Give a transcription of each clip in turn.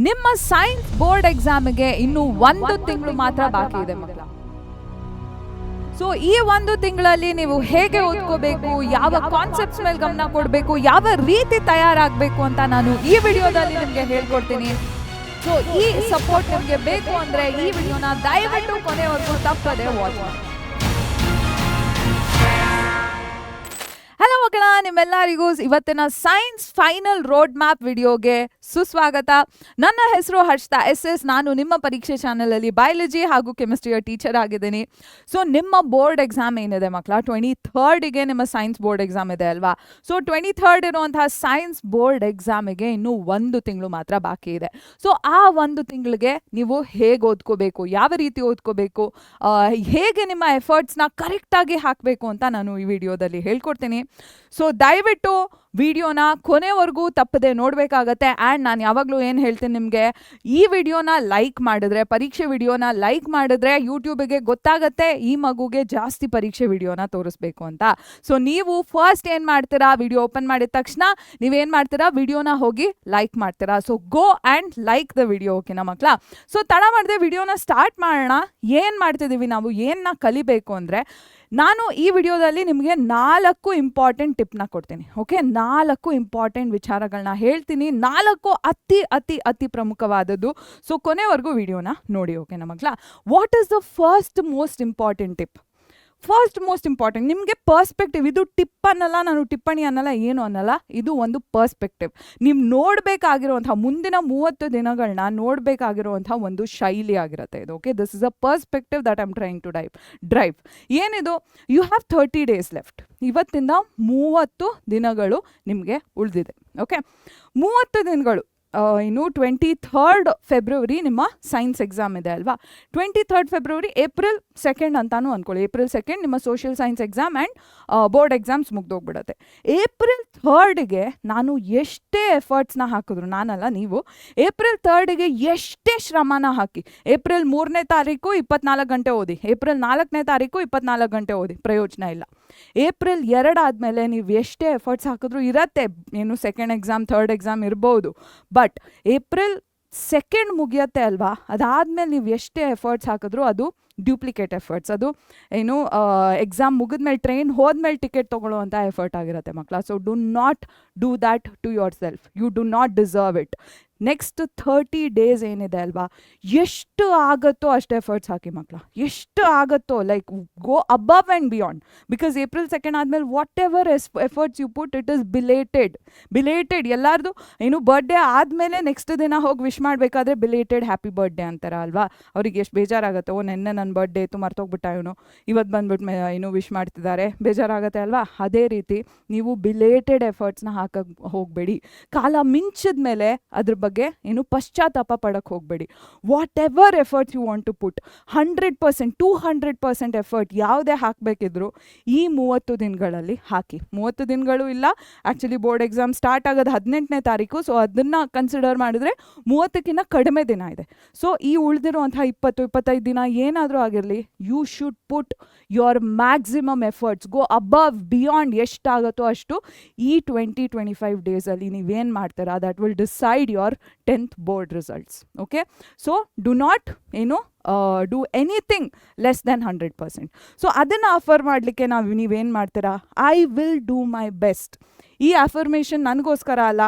ನಿಮ್ಮ science board ಎಕ್ಸಾಮ್ಗೆ ಇನ್ನು 1 ತಿಂಗಳು ಮಾತ್ರ ಬಾಕಿ ಇದೆ ಮಕ್ಕಳ. ಸೊ ಈ 1 ತಿಂಗಳಲ್ಲಿ ನೀವು ಹೇಗೆ ಓದ್ಕೋಬೇಕು, ಯಾವ ಕಾನ್ಸೆಪ್ಟ್ಸ್ ಮೇಲೆ ಗಮನ ಕೊಡಬೇಕು, ಯಾವ ರೀತಿ ತಯಾರಾಗಬೇಕು ಅಂತ ನಾನು ಈ ವಿಡಿಯೋದಲ್ಲಿ ನಿಮಗೆ ಹೇಳ್ಕೊಡ್ತೀನಿ. ಸೊ ಈ ಸಪೋರ್ಟ್ ನಿಮಗೆ ಬೇಕು ಅಂದ್ರೆ ಈ ವಿಡಿಯೋನ ದಯವಿಟ್ಟು ಕೊನೆವರೆಗೂ ತಪ್ಪದೆ ವಾಚ್ ಮಾಡಿ. ಹಲೋ ಮಕ್ಕಳ, ನಿಮ್ಮೆಲ್ಲರಿಗೂ ಇವತ್ತಿನ ಸೈನ್ಸ್ ಫೈನಲ್ ರೋಡ್ ಮ್ಯಾಪ್ ವಿಡಿಯೋಗೆ ಸುಸ್ವಾಗತ. ನನ್ನ ಹೆಸರು ಹರ್ಷಿತಾ SS. ನಾನು ನಿಮ್ಮ ಪರೀಕ್ಷೆ ಚಾನಲಲ್ಲಿ ಬಯಾಲಜಿ ಹಾಗೂ ಕೆಮಿಸ್ಟ್ರಿಯ ಟೀಚರ್ ಆಗಿದ್ದೀನಿ. ಸೊ ನಿಮ್ಮ ಬೋರ್ಡ್ ಎಕ್ಸಾಮ್ ಏನಿದೆ ಮಕ್ಕಳ, 23ಗೆ ನಿಮ್ಮ ಸೈನ್ಸ್ ಬೋರ್ಡ್ ಎಕ್ಸಾಮ್ ಇದೆ ಅಲ್ವಾ. ಸೊ 23 ಇರುವಂತಹ ಸೈನ್ಸ್ ಬೋರ್ಡ್ ಎಕ್ಸಾಮಿಗೆ ಇನ್ನೂ 1 ತಿಂಗಳು ಮಾತ್ರ ಬಾಕಿ ಇದೆ. ಸೊ ಆ 1 ತಿಂಗಳಿಗೆ ನೀವು ಹೇಗೆ ಓದ್ಕೋಬೇಕು, ಯಾವ ರೀತಿ ಓದ್ಕೋಬೇಕು, ಹೇಗೆ ನಿಮ್ಮ ಎಫರ್ಟ್ಸ್ನ ಕರೆಕ್ಟಾಗಿ ಹಾಕಬೇಕು ಅಂತ ನಾನು ಈ ವಿಡಿಯೋದಲ್ಲಿ ಹೇಳ್ಕೊಡ್ತೀನಿ. ಸೊ ದಯವಿಟ್ಟು ವಿಡಿಯೋನ ಕೊನೆವರೆಗೂ ತಪ್ಪದೆ ನೋಡಬೇಕಾಗತ್ತೆ. ಆ್ಯಂಡ್ ನಾನು ಯಾವಾಗಲೂ ಏನು ಹೇಳ್ತೀನಿ ನಿಮಗೆ, ಈ ವಿಡಿಯೋನ ಲೈಕ್ ಮಾಡಿದ್ರೆ, ಪರೀಕ್ಷೆ ವಿಡಿಯೋನ ಲೈಕ್ ಮಾಡಿದ್ರೆ ಯೂಟ್ಯೂಬಿಗೆ ಗೊತ್ತಾಗತ್ತೆ ಈ ಮಗುಗೆ ಜಾಸ್ತಿ ಪರೀಕ್ಷೆ ವಿಡಿಯೋನ ತೋರಿಸ್ಬೇಕು ಅಂತ. ಸೊ ನೀವು ಫಸ್ಟ್ ಏನು ಮಾಡ್ತೀರಾ, ವಿಡಿಯೋ ಓಪನ್ ಮಾಡಿದ ತಕ್ಷಣ ನೀವೇನು ಮಾಡ್ತೀರಾ, ವಿಡಿಯೋನ ಹೋಗಿ ಲೈಕ್ ಮಾಡ್ತೀರಾ. So go and like the video, ಓಕೆನಾ ಮಕ್ಕಳ. ಸೊ ತಡ ಮಾಡಿದೆ ವಿಡಿಯೋನ ಸ್ಟಾರ್ಟ್ ಮಾಡೋಣ. ಏನು ಮಾಡ್ತಿದ್ದೀವಿ ನಾವು, ಏನನ್ನ ಕಲಿಬೇಕು ಅಂದರೆ, ನಾನು ಈ ವಿಡಿಯೋದಲ್ಲಿ ನಿಮಗೆ 4 ಇಂಪಾರ್ಟೆಂಟ್ ಟಿಪ್ನ ಕೊಡ್ತೀನಿ. ಓಕೆ, 4 ಇಂಪಾರ್ಟೆಂಟ್ ವಿಚಾರಗಳನ್ನ ಹೇಳ್ತೀನಿ. 4 ಅತಿ ಅತಿ ಅತಿ ಪ್ರಮುಖವಾದದ್ದು. ಸೊ ಕೊನೆವರೆಗೂ ವಿಡಿಯೋನ ನೋಡಿ, ಓಕೆನಾ ಮಕ್ಕಳ. What is the first most important tip? First most important ನಿಮಗೆ ಪರ್ಸ್ಪೆಕ್ಟಿವ್. ಇದು ಟಿಪ್ ಅನ್ನಲ್ಲ, ನಾನು ಟಿಪ್ಪಣಿ ಅನ್ನಲ್ಲ, ಏನು ಅನ್ನಲ್ಲ, ಇದು ಒಂದು ಪರ್ಸ್ಪೆಕ್ಟಿವ್. ನೀವು ನೋಡಬೇಕಾಗಿರುವಂಥ ಮುಂದಿನ 30 ದಿನಗಳನ್ನ ನೋಡಬೇಕಾಗಿರುವಂಥ ಒಂದು ಶೈಲಿ ಆಗಿರುತ್ತೆ ಇದು. Okay, this is a perspective that I am trying to drive. ಏನಿದು, ಯು ಹ್ಯಾವ್ 30 ಡೇಸ್ ಲೆಫ್ಟ್. ಇವತ್ತಿಂದ 30 ದಿನಗಳು ನಿಮಗೆ ಉಳಿದಿದೆ. ಓಕೆ, 30 ದಿನಗಳು. ಇನ್ನು 23rd ಫೆಬ್ರವರಿ ನಿಮ್ಮ ಸೈನ್ಸ್ ಎಕ್ಸಾಮ್ ಇದೆ ಅಲ್ವಾ. 23rd ಫೆಬ್ರವರಿ, ಏಪ್ರಿಲ್ 2 ಅಂತಾನು ಅಂದ್ಕೊಳ್ಳಿ. ಏಪ್ರಿಲ್ 2 ನಿಮ್ಮ social science exam and board exams ಮುಗ್ದೋಗ್ಬಿಡುತ್ತೆ. ಏಪ್ರಿಲ್ 3ಗೆ ನಾನು ಎಷ್ಟೇ ಎಫರ್ಟ್ಸ್ನ ಹಾಕಿದ್ರು, ನಾನಲ್ಲ ನೀವು, ಏಪ್ರಿಲ್ 3ಗೆ ಎಷ್ಟೇ ಶ್ರಮನ ಹಾಕಿ, ಏಪ್ರಿಲ್ 3ನೇ ತಾರೀಕು 24 ಗಂಟೆ ಓದಿ, ಏಪ್ರಿಲ್ 4ನೇ ತಾರೀಕು 24 ಗಂಟೆ ಓದಿ, ಪ್ರಯೋಜನ ಇಲ್ಲ. ಏಪ್ರಿಲ್ 2 ಆದಮೇಲೆ ನೀವು ಎಷ್ಟೇ ಎಫರ್ಟ್ಸ್ ಹಾಕಿದ್ರು ಇರತ್ತೆ, ಏನು ಸೆಕೆಂಡ್ ಎಕ್ಸಾಮ್, ಥರ್ಡ್ ಎಕ್ಸಾಮ್ ಇರ್ಬೋದು. ಬಟ್ ಏಪ್ರಿಲ್ 2 ಮುಗಿಯತ್ತೆ ಅಲ್ವಾ, ಅದಾದಮೇಲೆ ನೀವು ಎಷ್ಟೇ ಎಫರ್ಟ್ಸ್ ಹಾಕಿದ್ರು ಅದು ಡ್ಯೂಪ್ಲಿಕೇಟ್ ಎಫರ್ಟ್ಸ್. ಅದು ಏನು ಎಕ್ಸಾಮ್ ಮುಗಿದ್ಮೇಲೆ, ಟ್ರೈನ್ ಹೋದ್ಮೇಲೆ ಟಿಕೆಟ್ ತೊಗೊಳ್ಳೋವಂಥ ಎಫರ್ಟ್ ಆಗಿರುತ್ತೆ ಮಕ್ಕಳ. So do not do that to yourself. You do not deserve it. Next 30 days ಏನಿದೆ ಅಲ್ವಾ, ಎಷ್ಟು ಆಗುತ್ತೋ ಅಷ್ಟು ಎಫರ್ಟ್ಸ್ ಹಾಕಿ ಮಕ್ಕಳ. ಎಷ್ಟು ಆಗುತ್ತೋ, like go above and beyond. Because April 2 ಆದಮೇಲೆ whatever efforts you put, it is belated. ಎಲ್ಲರದು ಏನು ಬರ್ಡೇ ಆದಮೇಲೆ ನೆಕ್ಸ್ಟ್ ದಿನ ಹೋಗಿ ವಿಶ್ ಮಾಡಬೇಕಾದ್ರೆ ಬಿಲೇಟೆಡ್ ಹ್ಯಾಪಿ ಬರ್ಡೇ ಅಂತಾರೆ ಅಲ್ವಾ. ಅವ್ರಿಗೆ ಎಷ್ಟು ಬೇಜಾರಾಗುತ್ತೆ, ಓ ನೆನ್ನೆ ನನ್ನ ಬರ್ಡೇ ಇತ್ತು ಮರ್ತೋಗ್ಬಿಟ್ಟ ಇವನು, ಇವತ್ತು ಬಂದ್ಬಿಟ್ಟು ಏನು ವಿಶ್ ಮಾಡ್ತಿದ್ದಾರೆ, ಬೇಜಾರಾಗುತ್ತೆ ಅಲ್ವಾ. ಅದೇ ರೀತಿ ನೀವು ಬಿಲೇಟೆಡ್ ಎಫರ್ಟ್ಸ್ನ ಹಾಕಕ್ಕೆ ಹೋಗಬೇಡಿ. ಕಾಲ ಮಿಂಚಿದ ಮೇಲೆ ಅದ್ರ ಬಗ್ಗೆ ಏನು ಪಶ್ಚಾತ್ತಾಪ ಪಡಕ್ಕೆ ಹೋಗಬೇಡಿ. Whatever efforts you want to put, 100%, 200% effort ಯಾವುದೇ ಹಾಕಬೇಕಿದ್ರು ಈ 30 ದಿನಗಳಲ್ಲಿ ಹಾಕಿ. 30 ದಿನಗಳು ಇಲ್ಲ, ಆ್ಯಕ್ಚುಲಿ ಬೋರ್ಡ್ ಎಕ್ಸಾಮ್ ಸ್ಟಾರ್ಟ್ ಆಗೋದು 18ನೇ ತಾರೀಕು. ಸೊ ಅದನ್ನು ಕನ್ಸಿಡರ್ ಮಾಡಿದ್ರೆ 30ಕ್ಕಿಂತ ಕಡಿಮೆ ದಿನ ಇದೆ. ಸೊ ಈ ಉಳಿದಿರುವಂಥ 20-25 ದಿನ ಏನಾದರೂ ಆಗಿರಲಿ, you should put your maximum efforts, go above beyond. ಎಷ್ಟಾಗುತ್ತೋ ಅಷ್ಟು ಈ 20-25 ಡೇಸಲ್ಲಿ ನೀವೇನು ಮಾಡ್ತೀರಾ, that will decide your 10th board results. Okay, so do not do anything less than 100%. So ಅದನ್ನು ಅಫರ್ ಮಾಡಲಿಕ್ಕೆ ನೀವೇನು ಮಾಡ್ತೀರಾ, I will do my best. ಈ ಅಫರ್ಮೇಷನ್ ನನಗೋಸ್ಕರ ಅಲ್ಲ,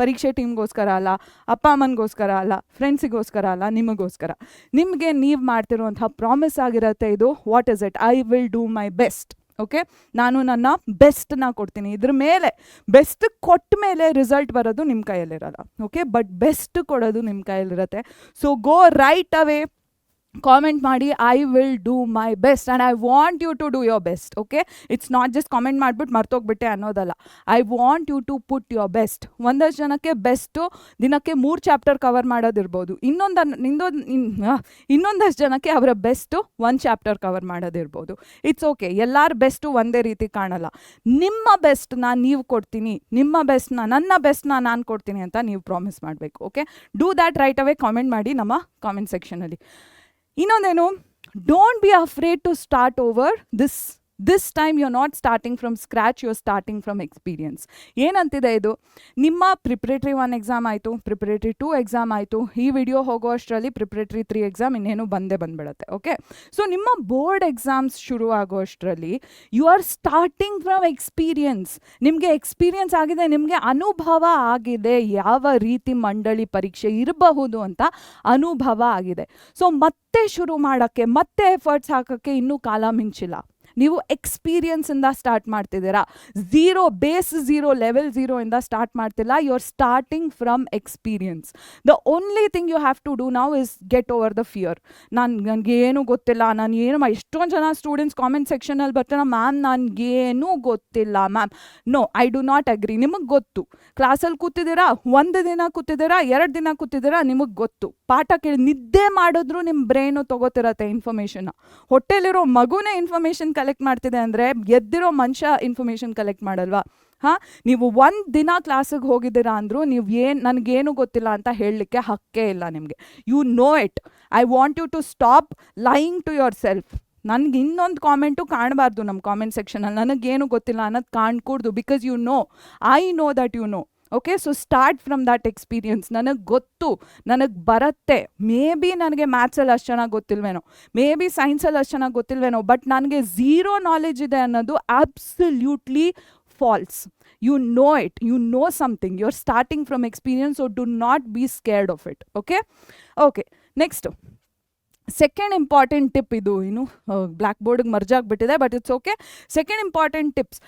ಪರೀಕ್ಷೆ ಟೀಮ್ಗೋಸ್ಕರ ಅಲ್ಲ, ಅಪ್ಪ ಅಮ್ಮನಿಗೋಸ್ಕರ ಅಲ್ಲ, ಫ್ರೆಂಡ್ಸಿಗೋಸ್ಕರ ಅಲ್ಲ, ನಿಮಗೋಸ್ಕರ. ನಿಮಗೆ ನೀವು ಮಾಡ್ತಿರುವಂಥ ಪ್ರಾಮಿಸ್ ಆಗಿರುತ್ತೆ ಇದು. What is it? I will do my best. Okay, ನಾನು ನನ್ನ ಬೆಸ್ಟ್ನ ಕೊಡ್ತೀನಿ. ಇದ್ರ ಮೇಲೆ ಬೆಸ್ಟ್ ಕೊಟ್ಟ ಮೇಲೆ ರಿಸಲ್ಟ್ ಬರೋದು ನಿಮ್ಮ ಕೈಯಲ್ಲಿರಲ್ಲ. ಓಕೆ, ಬಟ್ ಬೆಸ್ಟ್ ಕೊಡೋದು ನಿಮ್ಮ ಕೈಯಲ್ಲಿರುತ್ತೆ. So go right away comment ಮಾಡಿ, I will do my best and I want you to do your best. Okay, it's not just comment ಮಾಡಿಬಿಟ್ಟು ಮರ್ತೋಗ್ಬಿಟ್ಟೆ ಅನ್ನೋದಲ್ಲ. I want you to put your best. ಒಂದಷ್ಟು ಜನಕ್ಕೆ best ದಿನಕ್ಕೆ 3 chapter cover ಮಾಡೋದಿರ್ಬೋದು. ಇನ್ನೊಂದಷ್ಟು ಜನಕ್ಕೆ ಅವರ ಬೆಸ್ಟು 1 ಚಾಪ್ಟರ್ ಕವರ್ ಮಾಡೋದಿರ್ಬೋದು. ಇಟ್ಸ್ ಓಕೆ, ಎಲ್ಲರ ಬೆಸ್ಟು ಒಂದೇ ರೀತಿ ಕಾಣಲ್ಲ. ನಿಮ್ಮ ಬೆಸ್ಟ್ನ ನೀವು ಕೊಡ್ತೀನಿ, ನಿಮ್ಮ ಬೆಸ್ಟ್ನ, ನನ್ನ ಬೆಸ್ಟ್ನ ನಾನು ಕೊಡ್ತೀನಿ ಅಂತ ನೀವು ಪ್ರಾಮಿಸ್ ಮಾಡಬೇಕು. Okay, do that right away. Comment ಮಾಡಿ ನಮ್ಮ ಕಾಮೆಂಟ್ ಸೆಕ್ಷನಲ್ಲಿ. ಇನ್ನೊಂದೇನು, don't be afraid to start over this this time you are not starting from scratch, you are starting from experience. ಏನಂತಿದೆ ಇದು, ನಿಮ್ಮ ಪ್ರಿಪ್ರೇಟರಿ 1 ಎಕ್ಸಾಮ್ ಆಯಿತು, ಪ್ರಿಪ್ರೇಟರಿ 2 ಎಕ್ಸಾಮ್ ಆಯಿತು, ಈ ವಿಡಿಯೋ ಹೋಗೋ ಅಷ್ಟರಲ್ಲಿ ಪ್ರಿಪ್ರೇಟರಿ 3 ಎಕ್ಸಾಮ್ ಇನ್ನೇನು ಬಂದ್ಬಿಡುತ್ತೆ. ಓಕೆ, ಸೊ ನಿಮ್ಮ ಬೋರ್ಡ್ ಎಕ್ಸಾಮ್ಸ್ ಶುರು ಆಗೋ ಅಷ್ಟರಲ್ಲಿ you are starting from experience. ನಿಮಗೆ ಎಕ್ಸ್ಪೀರಿಯನ್ಸ್ ಆಗಿದೆ, ನಿಮಗೆ ಅನುಭವ ಆಗಿದೆ, ಯಾವ ರೀತಿ ಮಂಡಳಿ ಪರೀಕ್ಷೆ ಇರಬಹುದು ಅಂತ ಅನುಭವ ಆಗಿದೆ. ಸೊ ಮತ್ತೆ ಶುರು ಮಾಡೋಕ್ಕೆ, ಮತ್ತೆ ಎಫರ್ಟ್ಸ್ ಹಾಕೋಕ್ಕೆ ಇನ್ನೂ ಕಾಲ ಮಿಂಚಿಲ್ಲ. ನೀವು ಎಕ್ಸ್ಪೀರಿಯನ್ಸಿಂದ ಸ್ಟಾರ್ಟ್ ಮಾಡ್ತಿದ್ದೀರಾ, ಬೇಸ್ ಝೀರೋ, ಲೆವೆಲ್ ಝೀರೋ ಇಂದ ಸ್ಟಾರ್ಟ್ ಮಾಡ್ತಿಲ್ಲ, you are starting from experience. The only thing you have to do now is get over the fear. ನನಗೇನು ಗೊತ್ತಿಲ್ಲ, ನಾನು ಏನು ಎಷ್ಟೊಂದು ಜನ ಸ್ಟೂಡೆಂಟ್ಸ್ ಕಾಮೆಂಟ್ ಸೆಕ್ಷನಲ್ಲಿ ಬರ್ತಾರೆ, ಮ್ಯಾಮ್ ನನಗೇನೂ ಗೊತ್ತಿಲ್ಲ ma'am. No, I do not agree. ನಿಮಗೆ ಗೊತ್ತು, ಕ್ಲಾಸಲ್ಲಿ ಕೂತಿದ್ದೀರಾ, 1 ದಿನ ಕೂತಿದ್ದೀರಾ, 2 ದಿನ ಕೂತಿದ್ದೀರಾ, ನಿಮಗೆ ಗೊತ್ತು. ಪಾಠ ಕೇಳಿ ನಿದ್ದೆ ಮಾಡಿದ್ರು ನಿಮ್ಮ ಬ್ರೈನು ತೊಗೋತಿರತ್ತೆ ಇನ್ಫಾರ್ಮೇಷನ್ನ. ಹೊಟ್ಟೆಲಿರೋ ಮಗುನೇ ಇನ್ಫಾರ್ಮೇಷನ್ ಕಲೆಕ್ಟ್ ಮಾಡ್ತಿದೆ ಅಂದರೆ ಎದ್ದಿರೋ ಮನುಷ್ಯ ಇನ್ಫಾರ್ಮೇಷನ್ ಕಲೆಕ್ಟ್ ಮಾಡಲ್ವಾ? ಹಾಂ, ನೀವು 1 ದಿನ ಕ್ಲಾಸಿಗೆ ಹೋಗಿದ್ದೀರಾ ಅಂದರೂ ನೀವು ನನಗೇನು ಗೊತ್ತಿಲ್ಲ ಅಂತ ಹೇಳಲಿಕ್ಕೆ ಹಕ್ಕೇ ಇಲ್ಲ ನಿಮಗೆ. You know it. I want you to stop lying to yourself. ನನಗೆ ಇನ್ನೊಂದು ಕಾಮೆಂಟು ಕಾಣಬಾರ್ದು ನಮ್ಮ ಕಾಮೆಂಟ್ ಸೆಕ್ಷನಲ್ಲಿ, ನನಗೇನು ಗೊತ್ತಿಲ್ಲ ಅನ್ನೋದು ಕಾಣ್ಕೂಡ್ದು. Because you know, I know that you know. Okay, so start from that experience. ನನಗೆ ಗೊತ್ತು, ನನಗೆ ಬರುತ್ತೆ. ಮೇ ಬಿ ನನಗೆ ಮ್ಯಾಥ್ಸಲ್ಲಿ ಅಷ್ಟು ಚೆನ್ನಾಗಿ ಗೊತ್ತಿಲ್ವೇನೋ, ಮೇ ಬಿ ಸೈನ್ಸಲ್ಲಿ ಅಷ್ಟು ಚೆನ್ನಾಗಿ ಗೊತ್ತಿಲ್ವೇನೋ, ಬಟ್ ನನಗೆ ಝೀರೋ ನಾಲೆಜ್ ಇದೆ ಅನ್ನೋದು absolutely false. You know it, you know something, you are starting from experience, so do not be scared of it. Okay okay, next second important tip. ಇದು black ಬೋರ್ಡ್ಗೆ merge ಆಗಿಬಿಟ್ಟಿದೆ, but it's okay. Second important tips,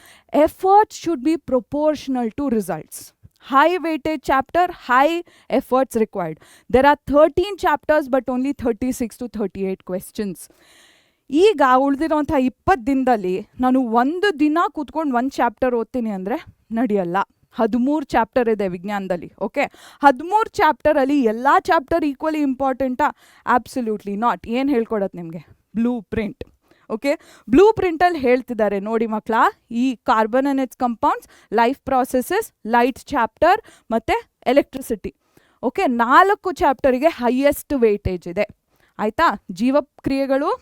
efforts should be proportional to results. High weightage chapter, high efforts required. There are 13 chapters but only 36 to 38 questions. ಈಗ ಉಳಿದಿರೋಂಥ 20 ದಿನದಲ್ಲಿ ನಾನು 1 ದಿನ ಕೂತ್ಕೊಂಡು 1 chapter ಓದ್ತೀನಿ ಅಂದರೆ ನಡೆಯಲ್ಲ. 13 ಚಾಪ್ಟರ್ ಇದೆ ವಿಜ್ಞಾನದಲ್ಲಿ. ಓಕೆ, 13 ಚಾಪ್ಟರಲ್ಲಿ ಎಲ್ಲ ಚಾಪ್ಟರ್ ಈಕ್ವಲಿ ಇಂಪಾರ್ಟೆಂಟಾ? Absolutely not. ಏನು ಹೇಳ್ಕೊಡತ್ತೆ ನಿಮಗೆ? Blue print. ಓಕೆ, ಬ್ಲೂ ಪ್ರಿಂಟಲ್ಲಿ ಹೇಳ್ತಿದ್ದಾರೆ ನೋಡಿ ಮಕ್ಕಳ, ಈ carbon and its compounds, life processes, light chapter ಮತ್ತು ಎಲೆಕ್ಟ್ರಿಸಿಟಿ. ಓಕೆ, 4 ಚಾಪ್ಟರಿಗೆ ಹೈಯೆಸ್ಟ್ ವೇಟೇಜ್ ಇದೆ. ಆಯಿತಾ? ಜೀವಕ್ರಿಯೆಗಳು,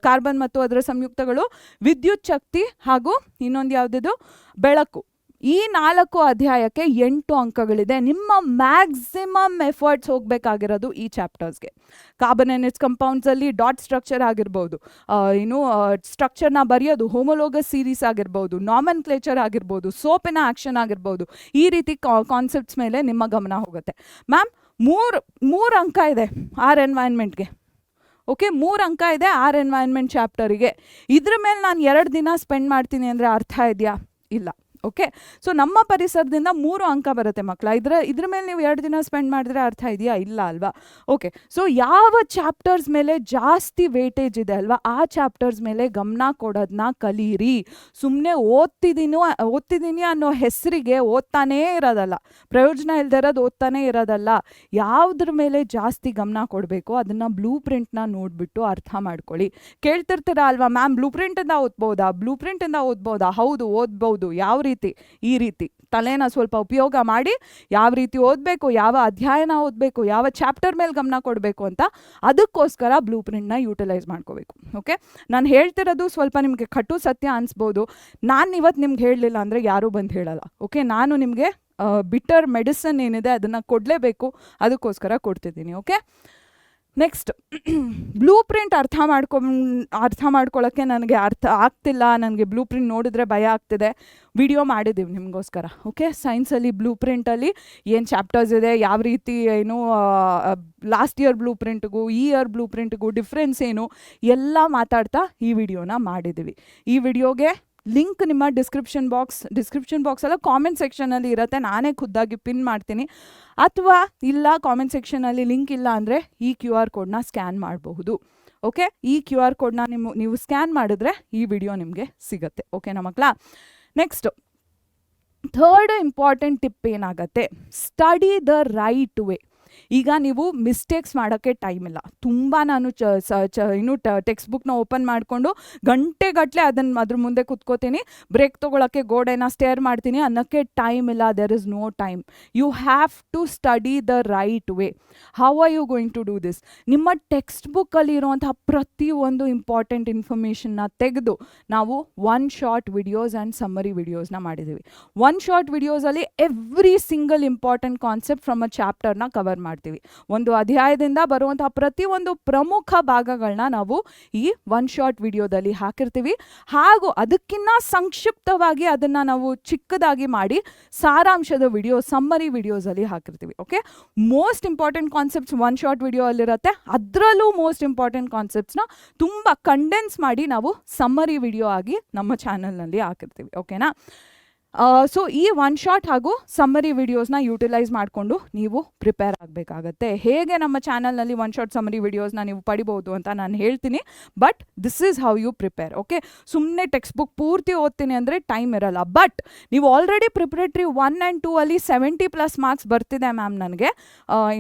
ಕಾರ್ಬನ್ ಮತ್ತು ಅದರ ಸಂಯುಕ್ತಗಳು, ವಿದ್ಯುತ್ ಶಕ್ತಿ ಹಾಗೂ ಇನ್ನೊಂದು ಯಾವುದಿದು, ಬೆಳಕು. ಈ 4 ಅಧ್ಯಾಯಕ್ಕೆ 8 ಅಂಕಗಳಿದೆ. ನಿಮ್ಮ ಮ್ಯಾಕ್ಸಿಮಮ್ ಎಫರ್ಟ್ಸ್ ಹೋಗಬೇಕಾಗಿರೋದು ಈ ಚಾಪ್ಟರ್ಸ್ಗೆ. ಕಾರ್ಬನ್ ಅಂಡ್ ಇಟ್ಸ್ ಕಂಪೌಂಡ್ಸಲ್ಲಿ ಡಾಟ್ ಸ್ಟ್ರಕ್ಚರ್ ಆಗಿರ್ಬೋದು, ಸ್ಟ್ರಕ್ಚರ್ನ ಬರೆಯೋದು, ಹೋಮೋಲೋಗಸ್ ಸೀರೀಸ್ ಆಗಿರ್ಬೋದು, ನಾಮನ್ ಕ್ಲೇಚರ್ ಆಗಿರ್ಬೋದು, ಸೋಪಿನ ಆ್ಯಕ್ಷನ್ ಆಗಿರ್ಬೋದು, ಈ ರೀತಿ ಕಾನ್ಸೆಪ್ಟ್ಸ್ ಮೇಲೆ ನಿಮ್ಮ ಗಮನ ಹೋಗುತ್ತೆ. ಮ್ಯಾಮ್, 3 ಅಂಕ ಇದೆ ಆರ್ ಎನ್ವೈರ್ನ್ಮೆಂಟ್ಗೆ. ಓಕೆ, 3 ಅಂಕ ಇದೆ ಆರ್ ಎನ್ವೈರ್ನ್ಮೆಂಟ್ ಚಾಪ್ಟರಿಗೆ. ಇದ್ರ ಮೇಲೆ ನಾನು 2 ದಿನ ಸ್ಪೆಂಡ್ ಮಾಡ್ತೀನಿ ಅಂದರೆ ಅರ್ಥ ಇದೆಯಾ? ಇಲ್ಲ. ಓಕೆ, ಸೊ ನಮ್ಮ ಪರಿಸರದಿಂದ 3 ಅಂಕ ಬರುತ್ತೆ ಮಕ್ಕಳ. ಇದ್ರ ಮೇಲೆ ನೀವು 2 ದಿನ ಸ್ಪೆಂಡ್ ಮಾಡಿದ್ರೆ ಅರ್ಥ ಇದೆಯಾ? ಇಲ್ಲ ಅಲ್ವಾ? ಓಕೆ, ಸೊ ಯಾವ ಚಾಪ್ಟರ್ಸ್ ಮೇಲೆ ಜಾಸ್ತಿ ವೇಟೇಜ್ ಇದೆ ಅಲ್ವಾ, ಆ ಚಾಪ್ಟರ್ಸ್ ಮೇಲೆ ಗಮನ ಕೊಡೋದನ್ನ ಕಲೀರಿ. ಸುಮ್ಮನೆ ಓದ್ತಿದ್ದೀನಿ ಅನ್ನೋ ಹೆಸರಿಗೆ ಓದ್ತಾನೇ ಇರೋದಲ್ಲ, ಪ್ರಯೋಜನ ಇಲ್ದಿರೋದು ಓದ್ತಾನೇ ಇರೋದಲ್ಲ. ಯಾವುದ್ರ ಮೇಲೆ ಜಾಸ್ತಿ ಗಮನ ಕೊಡಬೇಕು ಅದನ್ನು ಬ್ಲೂ ಪ್ರಿಂಟ್ನ ನೋಡಿಬಿಟ್ಟು ಅರ್ಥ ಮಾಡ್ಕೊಳ್ಳಿ. ಕೇಳ್ತಿರ್ತೀರ ಅಲ್ವಾ, ಮ್ಯಾಮ್ ಬ್ಲೂ ಪ್ರಿಂಟಿಂದ ಓದ್ಬೋದಾ? ಹೌದು, ಓದ್ಬೋದು. ಯಾವ ರೀತಿ? ಈ ರೀತಿ ತಲೆನ ಸ್ವಲ್ಪ ಉಪಯೋಗ ಮಾಡಿ ಯಾವ ರೀತಿ ಓದಬೇಕು, ಯಾವ ಅಧ್ಯಾಯನ ಓದಬೇಕು, ಯಾವ ಚಾಪ್ಟರ್ ಮೇಲೆ ಗಮನ ಕೊಡಬೇಕು ಅಂತ, ಅದಕ್ಕೋಸ್ಕರ ಬ್ಲೂ ಪ್ರಿಂಟ್ನ ಯೂಟಿಲೈಸ್ ಮಾಡ್ಕೋಬೇಕು. ಓಕೆ, ನಾನು ಹೇಳ್ತಿರೋದು ಸ್ವಲ್ಪ ನಿಮಗೆ ಕಟು ಸತ್ಯ ಅನಿಸ್ಬೋದು. ನಾನು ಇವತ್ತು ನಿಮ್ಗೆ ಹೇಳಲಿಲ್ಲ ಅಂದರೆ ಯಾರೂ ಬಂದು ಹೇಳಲ್ಲ. ಓಕೆ, ನಾನು ನಿಮಗೆ ಬಿಟರ್ ಮೆಡಿಸನ್ ಏನಿದೆ ಅದನ್ನು ಕೊಡಲೇಬೇಕು, ಅದಕ್ಕೋಸ್ಕರ ಕೊಡ್ತಿದ್ದೀನಿ. ಓಕೆ, ನೆಕ್ಸ್ಟ್, ಬ್ಲೂ ಪ್ರಿಂಟ್ ಅರ್ಥ ಮಾಡ್ಕೊಳ್ಳೋಕ್ಕೆ ನನಗೆ ಅರ್ಥ ಆಗ್ತಿಲ್ಲ, ನನಗೆ ಬ್ಲೂ ಪ್ರಿಂಟ್ ನೋಡಿದ್ರೆ ಭಯ ಆಗ್ತಿದೆ, ವಿಡಿಯೋ ಮಾಡಿದ್ದೀವಿ ನಿಮಗೋಸ್ಕರ. ಓಕೆ, ಸೈನ್ಸಲ್ಲಿ ಬ್ಲೂ ಪ್ರಿಂಟಲ್ಲಿ ಏನು ಚಾಪ್ಟರ್ಸ್ ಇದೆ, ಯಾವ ರೀತಿ ಲಾಸ್ಟ್ ಇಯರ್ ಬ್ಲೂ ಪ್ರಿಂಟ್ಗೂ ಈ ಇಯರ್ ಬ್ಲೂ ಪ್ರಿಂಟ್ಗೂ ಡಿಫ್ರೆನ್ಸ್ ಏನು ಎಲ್ಲ ಮಾತಾಡ್ತಾ ಈ ವಿಡಿಯೋನ ಮಾಡಿದ್ದೀವಿ. ಈ ವಿಡಿಯೋಗೆ ಲಿಂಕ್ ನಿಮ್ಮ ಡಿಸ್ಕ್ರಿಪ್ಷನ್ ಬಾಕ್ಸ್ ಅಲ್ಲ, ಕಾಮೆಂಟ್ ಸೆಕ್ಷನಲ್ಲಿ ಇರುತ್ತೆ. ನಾನೇ ಖುದ್ದಾಗಿ ಪಿನ್ ಮಾಡ್ತೀನಿ. ಅಥವಾ ಇಲ್ಲ, ಕಾಮೆಂಟ್ ಸೆಕ್ಷನಲ್ಲಿ ಲಿಂಕ್ ಇಲ್ಲ ಅಂದರೆ ಈ QR ಕೋಡ್ನ ಸ್ಕ್ಯಾನ್ ಮಾಡಬಹುದು. ಓಕೆ, ಈ QR ಕೋಡ್ನ ನೀವು ಸ್ಕ್ಯಾನ್ ಮಾಡಿದ್ರೆ ಈ ವಿಡಿಯೋ ನಿಮಗೆ ಸಿಗುತ್ತೆ. ಓಕೆನಾ ಮಕ್ಕಳ? ನೆಕ್ಸ್ಟ್, ಥರ್ಡ್ ಇಂಪಾರ್ಟೆಂಟ್ ಟಿಪ್ ಏನಾಗುತ್ತೆ, ಸ್ಟಡಿ ದ ರೈಟ್ ವೇ. ಈಗ ನೀವು ಮಿಸ್ಟೇಕ್ಸ್ ಮಾಡೋಕ್ಕೆ ಟೈಮ್ ಇಲ್ಲ. ತುಂಬ ನಾನು ಇನ್ನು ಟೆಕ್ಸ್ಟ್ ಬುಕ್ನ ಓಪನ್ ಮಾಡಿಕೊಂಡು ಗಂಟೆಗಟ್ಟಲೆ ಅದ್ರ ಮುಂದೆ ಕೂತ್ಕೋತೀನಿ, ಬ್ರೇಕ್ ತೊಗೊಳಕ್ಕೆ ಗೋಡೆನ ಸ್ಟೇರ್ ಮಾಡ್ತೀನಿ ಅನ್ನೋಕ್ಕೆ ಟೈಮ್ ಇಲ್ಲ. There is no time. You have to study the right way. How are you going to do this? ನಿಮ್ಮ ಟೆಕ್ಸ್ಟ್ ಬುಕ್ಕಲ್ಲಿ ಇರುವಂತಹ ಪ್ರತಿಯೊಂದು ಇಂಪಾರ್ಟೆಂಟ್ ಇನ್ಫಾರ್ಮೇಷನ್ನ ತೆಗೆದು ನಾವು one shot videos and summary ವಿಡಿಯೋಸ್ನ ಮಾಡಿದ್ದೀವಿ. ಒನ್ ಶಾರ್ಟ್ ವಿಡಿಯೋಸಲ್ಲಿ every single important concept from a ಚಾಪ್ಟರ್ನ ಕವರ್ ಮಾಡ್ತೀವಿ. ಒಂದು ಅಧ್ಯಾಯದಿಂದ ಬರುವಂತಹ ಪ್ರತಿಯೊಂದು ಪ್ರಮುಖ ಭಾಗಗಳನ್ನ ನಾವು ಈ ಒನ್ ಶಾರ್ಟ್ ವಿಡಿಯೋದಲ್ಲಿ ಹಾಕಿರ್ತೀವಿ. ಹಾಗೂ ಅದಕ್ಕಿಂತ ಸಂಕ್ಷಿಪ್ತವಾಗಿ ಅದನ್ನು ನಾವು ಚಿಕ್ಕದಾಗಿ ಮಾಡಿ ಸಾರಾಂಶದ ವಿಡಿಯೋ, ಸಮ್ಮರಿ ವಿಡಿಯೋಸಲ್ಲಿ ಹಾಕಿರ್ತೀವಿ. Okay, most important concepts one shot video ಅಲ್ಲಿರುತ್ತೆ. ಅದರಲ್ಲೂ ಮೋಸ್ಟ್ ಇಂಪಾರ್ಟೆಂಟ್ ಕಾನ್ಸೆಪ್ಟ್ಸ್ನ ತುಂಬ ಕಂಡೆನ್ಸ್ ಮಾಡಿ ನಾವು ಸಮ್ಮರಿ ವಿಡಿಯೋ ಆಗಿ ನಮ್ಮ ಚಾನಲ್ನಲ್ಲಿ ಹಾಕಿರ್ತೀವಿ. ಓಕೆನಾ? ಸೊ ಈ ಒನ್ ಶಾಟ್ ಹಾಗೂ ಸಮ್ಮರಿ ವಿಡಿಯೋಸ್ನ ಯೂಟಿಲೈಸ್ ಮಾಡಿಕೊಂಡು ನೀವು ಪ್ರಿಪೇರ್ ಆಗಬೇಕಾಗತ್ತೆ. ಹೇಗೆ ನಮ್ಮ ಚಾನಲ್ನಲ್ಲಿ ಒನ್ ಶಾಟ್ ಸಮ್ಮರಿ ವಿಡಿಯೋಸ್ನ ನೀವು ಪಡಿಬೋದು ಅಂತ ನಾನು ಹೇಳ್ತೀನಿ. But this is how you prepare. Okay, ಸುಮ್ಮನೆ ಟೆಕ್ಸ್ಟ್ ಬುಕ್ ಪೂರ್ತಿ ಓದ್ತೀನಿ ಅಂದರೆ ಟೈಮ್ ಇರಲ್ಲ. ಬಟ್ ನೀವು ಆಲ್ರೆಡಿ ಪ್ರಿಪ್ರೇಟ್ರಿ 1 and 2 ಅಲ್ಲಿ 70+ ಮಾರ್ಕ್ಸ್ ಬರ್ತಿದೆ ಮ್ಯಾಮ್ ನನಗೆ,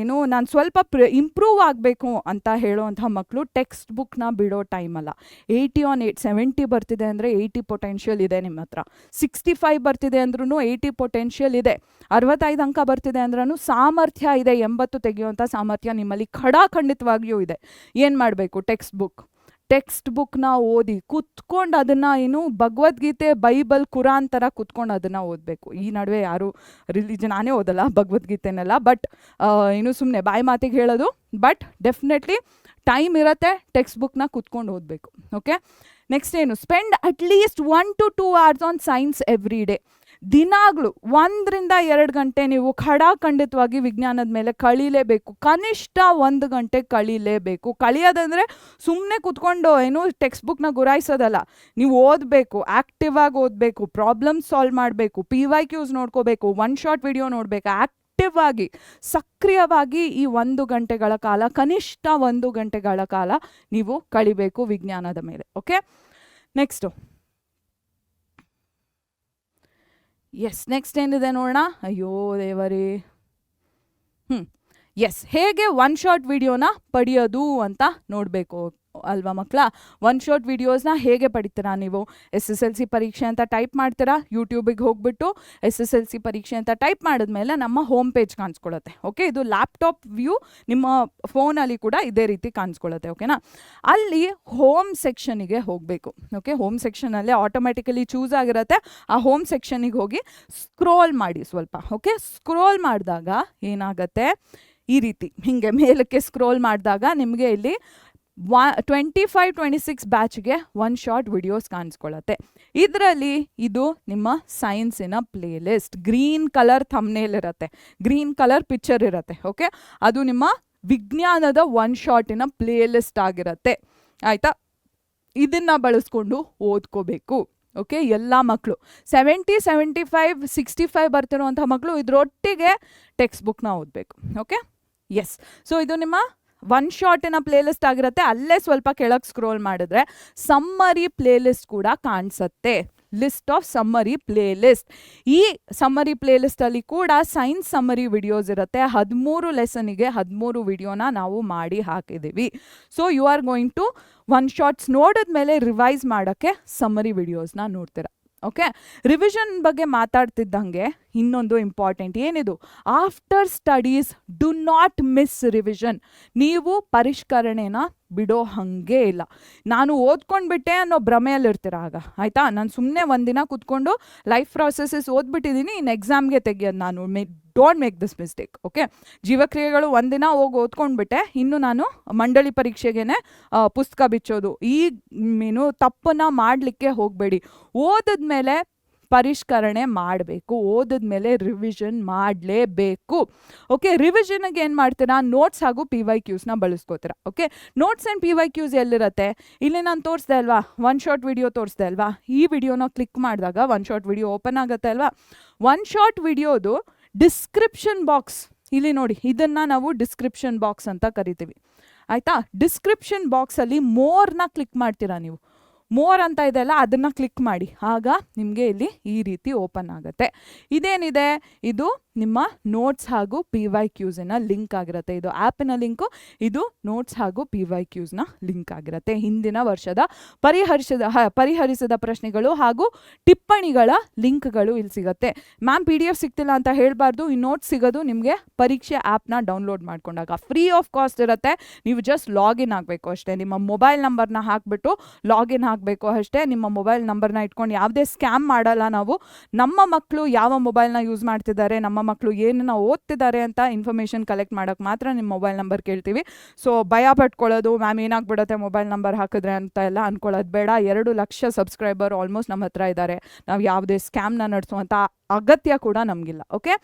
ಏನು ನಾನು ಸ್ವಲ್ಪ ಇಂಪ್ರೂವ್ ಆಗಬೇಕು ಅಂತ ಹೇಳುವಂಥ ಮಕ್ಕಳು ಟೆಕ್ಸ್ಟ್ ಬುಕ್ನ ಬಿಡೋ ಟೈಮ್ ಅಲ್ಲ. 80 on 8, 70 ಬರ್ತಿದೆ ಅಂದರೆ 80 ಪೊಟೆನ್ಷಿಯಲ್ ಇದೆ ನಿಮ್ಮ ಹತ್ರ. 65 ಬರ್ತಿದೆ ಅಂದ್ರೂ 80 ಪೊಟೆನ್ಷಿಯಲ್ ಇದೆ. 65 ಅಂಕ ಬರ್ತಿದೆ ಅಂದ್ರೂ ಸಾಮರ್ಥ್ಯ ಇದೆ. 80 ತೆಗೆಯುವಂಥ ಸಾಮರ್ಥ್ಯ ನಿಮ್ಮಲ್ಲಿ ಖಂಡಿತವಾಗಿಯೂ ಇದೆ. ಏನು ಮಾಡಬೇಕು? ಟೆಕ್ಸ್ಟ್ ಬುಕ್ನ ಓದಿ ಕುತ್ಕೊಂಡು ಅದನ್ನು ಏನು ಭಗವದ್ಗೀತೆ, ಬೈಬಲ್, ಕುರಾನ್ ಥರ ಕುತ್ಕೊಂಡು ಅದನ್ನು ಓದಬೇಕು. ಈ ನಡುವೆ ಯಾರು ನಾನೇ ಓದಲ್ಲ ಭಗವದ್ಗೀತೆನೆಲ್ಲ, ಬಟ್ ಏನು ಸುಮ್ಮನೆ ಬಾಯಿ ಮಾತಿಗೆ ಹೇಳೋದು. ಬಟ್ ಡೆಫಿನೆಟ್ಲಿ ಟೈಮ್ ಇರುತ್ತೆ, ಟೆಕ್ಸ್ಟ್ ಬುಕ್ನ ಕುತ್ಕೊಂಡು ಓದಬೇಕು. ಓಕೆ, ನೆಕ್ಸ್ಟ್ ಏನು? Spend at least 1 to 2 hours on science every day. ದಿನಾಗಲೂ 1 ರಿಂದ 2 ಗಂಟೆ ನೀವು ಖಂಡಿತವಾಗಿ ವಿಜ್ಞಾನದ ಮೇಲೆ ಕಳೀಲೇಬೇಕು. ಕನಿಷ್ಠ 1 ಗಂಟೆ ಕಳೀಲೇಬೇಕು. ಕಳಿಯೋದಂದರೆ ಸುಮ್ಮನೆ ಕುತ್ಕೊಂಡು ಏನು ಟೆಕ್ಸ್ಟ್ ಬುಕ್ನ ಗುರಾಯಿಸೋದಲ್ಲ. ನೀವು ಓದಬೇಕು, ಆ್ಯಕ್ಟಿವ್ ಆಗಿ ಓದಬೇಕು, ಪ್ರಾಬ್ಲಮ್ ಸಾಲ್ವ್ ಮಾಡಬೇಕು, PYQs ನೋಡ್ಕೋಬೇಕು, ಒನ್ ಶಾರ್ಟ್ ವಿಡಿಯೋ ನೋಡಬೇಕು. ಆಕ್ಟಿವ್ ಆಗಿ, ಸಕ್ರಿಯವಾಗಿ ಈ 1 ಗಂಟೆಗಳ ಕಾಲ, ಕನಿಷ್ಠ 1 ಗಂಟೆಗಳ ಕಾಲ ನೀವು ಕಳಿಬೇಕು ವಿಜ್ಞಾನದ ಮೇಲೆ. ಓಕೆ, ನೆಕ್ಸ್ಟು ನೆಕ್ಸ್ಟ್ ಏನಿದೆ ನೋಡೋಣ. ಅಯ್ಯೋ ದೇವರೇ. ಹೇಗೆ ಒನ್ ಶಾರ್ಟ್ ವಿಡಿಯೋನ ಪಡೆಯೋದು ಅಂತ ನೋಡಬೇಕು ಅಲ್ವಾ ಮಕ್ಕಳ? ಒನ್ ಶಾರ್ಟ್ ವಿಡಿಯೋಸ್ನ ಹೇಗೆ ಪಡಿತೀರಾ ನೀವು? SSLC ಪರೀಕ್ಷೆ ಅಂತ ಟೈಪ್ ಮಾಡ್ತೀರಾ, ಯೂಟ್ಯೂಬಿಗೆ ಹೋಗ್ಬಿಟ್ಟು SSLC ಪರೀಕ್ಷೆ ಅಂತ ಟೈಪ್ ಮಾಡಿದ್ಮೇಲೆ ನಮ್ಮ ಹೋಮ್ ಪೇಜ್ ಕಾಣಿಸ್ಕೊಳ್ಳುತ್ತೆ. ಓಕೆ, ಇದು ಲ್ಯಾಪ್ಟಾಪ್ ವ್ಯೂ, ನಿಮ್ಮ ಫೋನಲ್ಲಿ ಕೂಡ ಇದೇ ರೀತಿ ಕಾಣಿಸ್ಕೊಳ್ಳುತ್ತೆ. ಓಕೆನಾ? ಅಲ್ಲಿ ಹೋಮ್ ಸೆಕ್ಷನಿಗೆ ಹೋಗಬೇಕು. ಓಕೆ, ಹೋಮ್ ಸೆಕ್ಷನಲ್ಲಿ ಆಟೋಮೆಟಿಕಲಿ ಚೂಸ್ ಆಗಿರುತ್ತೆ. ಆ ಹೋಮ್ ಸೆಕ್ಷನಿಗೆ ಹೋಗಿ ಸ್ಕ್ರೋಲ್ ಮಾಡಿ ಸ್ವಲ್ಪ. ಓಕೆ, ಸ್ಕ್ರೋಲ್ ಮಾಡಿದಾಗ ಏನಾಗುತ್ತೆ, ಈ ರೀತಿ ಹೀಗೆ ಮೇಲಕ್ಕೆ ಸ್ಕ್ರೋಲ್ ಮಾಡಿದಾಗ ನಿಮಗೆ ಇಲ್ಲಿ 25-26 ಬ್ಯಾಚ್ಗೆ ಒನ್ ಶಾರ್ಟ್ ವಿಡಿಯೋಸ್ ಕಾಣಿಸ್ಕೊಳ್ಳುತ್ತೆ. ಇದರಲ್ಲಿ ಇದು ನಿಮ್ಮ ಸೈನ್ಸಿನ playlist. Green colour thumbnail ಇರುತ್ತೆ, ಗ್ರೀನ್ ಕಲರ್ ಪಿಕ್ಚರ್ ಇರುತ್ತೆ. ಓಕೆ, ಅದು ನಿಮ್ಮ ವಿಜ್ಞಾನದ ಒನ್ ಶಾರ್ಟಿನ ಪ್ಲೇ ಲಿಸ್ಟ್ ಆಗಿರುತ್ತೆ. ಆಯಿತಾ? ಇದನ್ನು ಬಳಸ್ಕೊಂಡು ಓದ್ಕೋಬೇಕು. ಓಕೆ, ಎಲ್ಲ ಮಕ್ಕಳು 70, 75, 65 ಬರ್ತಿರುವಂಥ ಮಕ್ಕಳು ಇದರೊಟ್ಟಿಗೆ ಟೆಕ್ಸ್ಟ್ ಬುಕ್ನ ಓದಬೇಕು. ಓಕೆ, ಸೊ ಇದು ನಿಮ್ಮ ಒನ್ ಶಾರ್ಟಿನ ಪ್ಲೇ ಲಿಸ್ಟ್ ಆಗಿರುತ್ತೆ. ಅಲ್ಲೇ ಸ್ವಲ್ಪ ಕೆಳಗೆ ಸ್ಕ್ರೋಲ್ ಮಾಡಿದ್ರೆ ಸಮ್ಮರಿ ಪ್ಲೇ ಲಿಸ್ಟ್ ಕೂಡ ಕಾಣಿಸುತ್ತೆ. List of summary play list. ಈ ಸಮ್ಮರಿ ಪ್ಲೇ ಲಿಸ್ಟಲ್ಲಿ ಕೂಡ ಸೈನ್ಸ್ ಸಮ್ಮರಿ ವಿಡಿಯೋಸ್ ಇರುತ್ತೆ. 13 ಲೆಸನಿಗೆ 13 ವಿಡಿಯೋನ ನಾವು ಮಾಡಿ ಹಾಕಿದ್ದೀವಿ. So you are going to one shots ನೋಡಿದ್ಮೇಲೆ ರಿವೈಸ್ ಮಾಡೋಕ್ಕೆ ಸಮ್ಮರಿ ವಿಡಿಯೋಸ್ನ ನೋಡ್ತೀರಾ. ಓಕೆ, ರಿವಿಷನ್ ಬಗ್ಗೆ ಮಾತಾಡ್ತಿದ್ದಂಗೆ ಇನ್ನೊಂದು ಇಂಪಾರ್ಟೆಂಟ್ ಏನಿದು, after studies do not miss revision. ನೀವು ಪರಿಷ್ಕರಣೆನ ಬಿಡೋ ಹಾಗೆ ಇಲ್ಲ. ನಾನು ಓದ್ಕೊಂಡ್ಬಿಟ್ಟೆ ಅನ್ನೋ ಭ್ರಮೆಯಲ್ಲಿರ್ತೀರ ಆಗ. ಆಯಿತಾ? ನಾನು ಸುಮ್ಮನೆ ಒಂದಿನ ಕೂತ್ಕೊಂಡು ಲೈಫ್ ಪ್ರಾಸೆಸಸ್ ಓದ್ಬಿಟ್ಟಿದ್ದೀನಿ, ಇನ್ನು ಎಕ್ಸಾಮ್ಗೆ ತೆಗಿಯೋದು ನಾನು. Don't make this mistake. Okay, ಜೀವಕ್ರಿಯೆಗಳು ಒಂದಿನ ಹೋಗಿ ಓದ್ಕೊಂಡ್ಬಿಟ್ಟೆ, ಇನ್ನು ನಾನು ಮಂಡಳಿ ಪರೀಕ್ಷೆಗೇನೆ ಪುಸ್ತಕ ಬಿಚ್ಚೋದು, ಈ ತಪ್ಪನ್ನ ಮಾಡಲಿಕ್ಕೆ ಹೋಗಬೇಡಿ. ಓದಿದ್ಮೇಲೆ ಪರಿಷ್ಕರಣೆ ಮಾಡಬೇಕು, ಓದಿದ್ಮೇಲೆ ರಿವಿಷನ್ ಮಾಡಲೇಬೇಕು. ಓಕೆ, ರಿವಿಷನ್ಗೆ ಏನು ಮಾಡ್ತೀರಾ? ನೋಟ್ಸ್ ಹಾಗೂ PYQsನ ಬಳಸ್ಕೋತೀರಾ. ಓಕೆ, ನೋಟ್ಸ್ ಆ್ಯಂಡ್ PYQs ಎಲ್ಲಿರುತ್ತೆ? ಇಲ್ಲಿ ನಾನು ತೋರಿಸ್ದೆ ಅಲ್ವಾ, ಒನ್ ಶಾರ್ಟ್ ವಿಡಿಯೋ ತೋರಿಸ್ದೆ ಅಲ್ವಾ? ಈ ವಿಡಿಯೋನ ಕ್ಲಿಕ್ ಮಾಡಿದಾಗ ಒನ್ ಶಾರ್ಟ್ ವಿಡಿಯೋ ಓಪನ್ ಆಗುತ್ತೆ ಅಲ್ವಾ? ಒನ್ ಶಾರ್ಟ್ ವಿಡಿಯೋದು ಡಿಸ್ಕ್ರಿಪ್ಷನ್ ಬಾಕ್ಸ್ ಇಲ್ಲಿ ನೋಡಿ, ಇದನ್ನು ನಾವು ಡಿಸ್ಕ್ರಿಪ್ಷನ್ ಬಾಕ್ಸ್ ಅಂತ ಕರಿತೀವಿ. ಆಯಿತಾ? ಡಿಸ್ಕ್ರಿಪ್ಷನ್ ಬಾಕ್ಸಲ್ಲಿ ಮೋರ್ನ ಕ್ಲಿಕ್ ಮಾಡ್ತೀರಾ ನೀವು. ಮೋರ್ ಅಂತ ಇದೆಯಲ್ಲ, ಅದನ್ನು ಕ್ಲಿಕ್ ಮಾಡಿ. ಆಗ ನಿಮಗೆ ಇಲ್ಲಿ ಈ ರೀತಿ ಓಪನ್ ಆಗುತ್ತೆ. ಇದೇನಿದೆ, ಇದು ನಿಮ್ಮ ನೋಟ್ಸ್ ಹಾಗೂ PYQsನ ಲಿಂಕ್ ಆಗಿರುತ್ತೆ. ಇದು ಆ್ಯಪಿನ ಲಿಂಕು, ಇದು ನೋಟ್ಸ್ ಹಾಗೂ PYQsನ ಲಿಂಕ್ ಆಗಿರುತ್ತೆ. ಹಿಂದಿನ ವರ್ಷದ ಪರಿಹರಿಸಿದ ಪ್ರಶ್ನೆಗಳು ಹಾಗೂ ಟಿಪ್ಪಣಿಗಳ ಲಿಂಕ್ಗಳು ಇಲ್ಲಿ ಸಿಗುತ್ತೆ. ಮ್ಯಾಮ್ PDF ಸಿಗ್ತಿಲ್ಲ ಅಂತ ಹೇಳಬಾರ್ದು. ಈ ನೋಟ್ಸ್ ಸಿಗೋದು ನಿಮಗೆ ಪರೀಕ್ಷೆ ಆ್ಯಪ್ನ ಡೌನ್ಲೋಡ್ ಮಾಡ್ಕೊಂಡಾಗ ಫ್ರೀ ಆಫ್ ಕಾಸ್ಟ್ ಇರುತ್ತೆ. ನೀವು ಜಸ್ಟ್ ಲಾಗಿನ್ ಆಗಬೇಕು ಅಷ್ಟೇ. ನಿಮ್ಮ ಮೊಬೈಲ್ ನಂಬರ್ನ ಹಾಕಿಬಿಟ್ಟು ಲಾಗಿನ್ ಆಗಬೇಕು ಅಷ್ಟೇ. ನಿಮ್ಮ ಮೊಬೈಲ್ ನಂಬರ್ನ ಇಟ್ಕೊಂಡು ಯಾವುದೇ ಸ್ಕ್ಯಾಮ್ ಮಾಡಲ್ಲ ನಾವು. ನಮ್ಮ ಮಕ್ಕಳು ಯಾವ ಮೊಬೈಲ್ನ ಯೂಸ್ ಮಾಡ್ತಿದ್ದಾರೆ, ನಮ್ಮ ಮಕ್ಕಳು ಏನನ್ನ ಓದ್ತಿದ್ದಾರೆ ಅಂತ ಇನ್ಫಾರ್ಮೇಷನ್ ಕಲೆಕ್ಟ್ ಮಾಡೋಕ್ಕೆ ಮಾತ್ರ ನಿಮ್ಮ ಮೊಬೈಲ್ ನಂಬರ್ ಕೇಳ್ತೀವಿ. ಸೊ ಭಯ ಪಟ್ಕೊಳ್ಳೋದು ಮ್ಯಾಮ್ ಏನಾಗ್ಬಿಡುತ್ತೆ ಮೊಬೈಲ್ ನಂಬರ್ ಹಾಕಿದ್ರೆ ಅಂತ ಎಲ್ಲ ಅನ್ಕೊಳ್ಳೋದು ಬೇಡ. 2 ಲಕ್ಷ ಸಬ್ಸ್ಕ್ರೈಬರ್ ಆಲ್ಮೋಸ್ಟ್ ನಮ್ಮ ಹತ್ರ ಇದ್ದಾರೆ. ನಾವು ಯಾವುದೇ ಸ್ಕ್ಯಾಮ್ನ ನಡೆಸುವಂಥ ಅಗತ್ಯ ಕೂಡ ನಮಗಿಲ್ಲ. ಓಕೆ,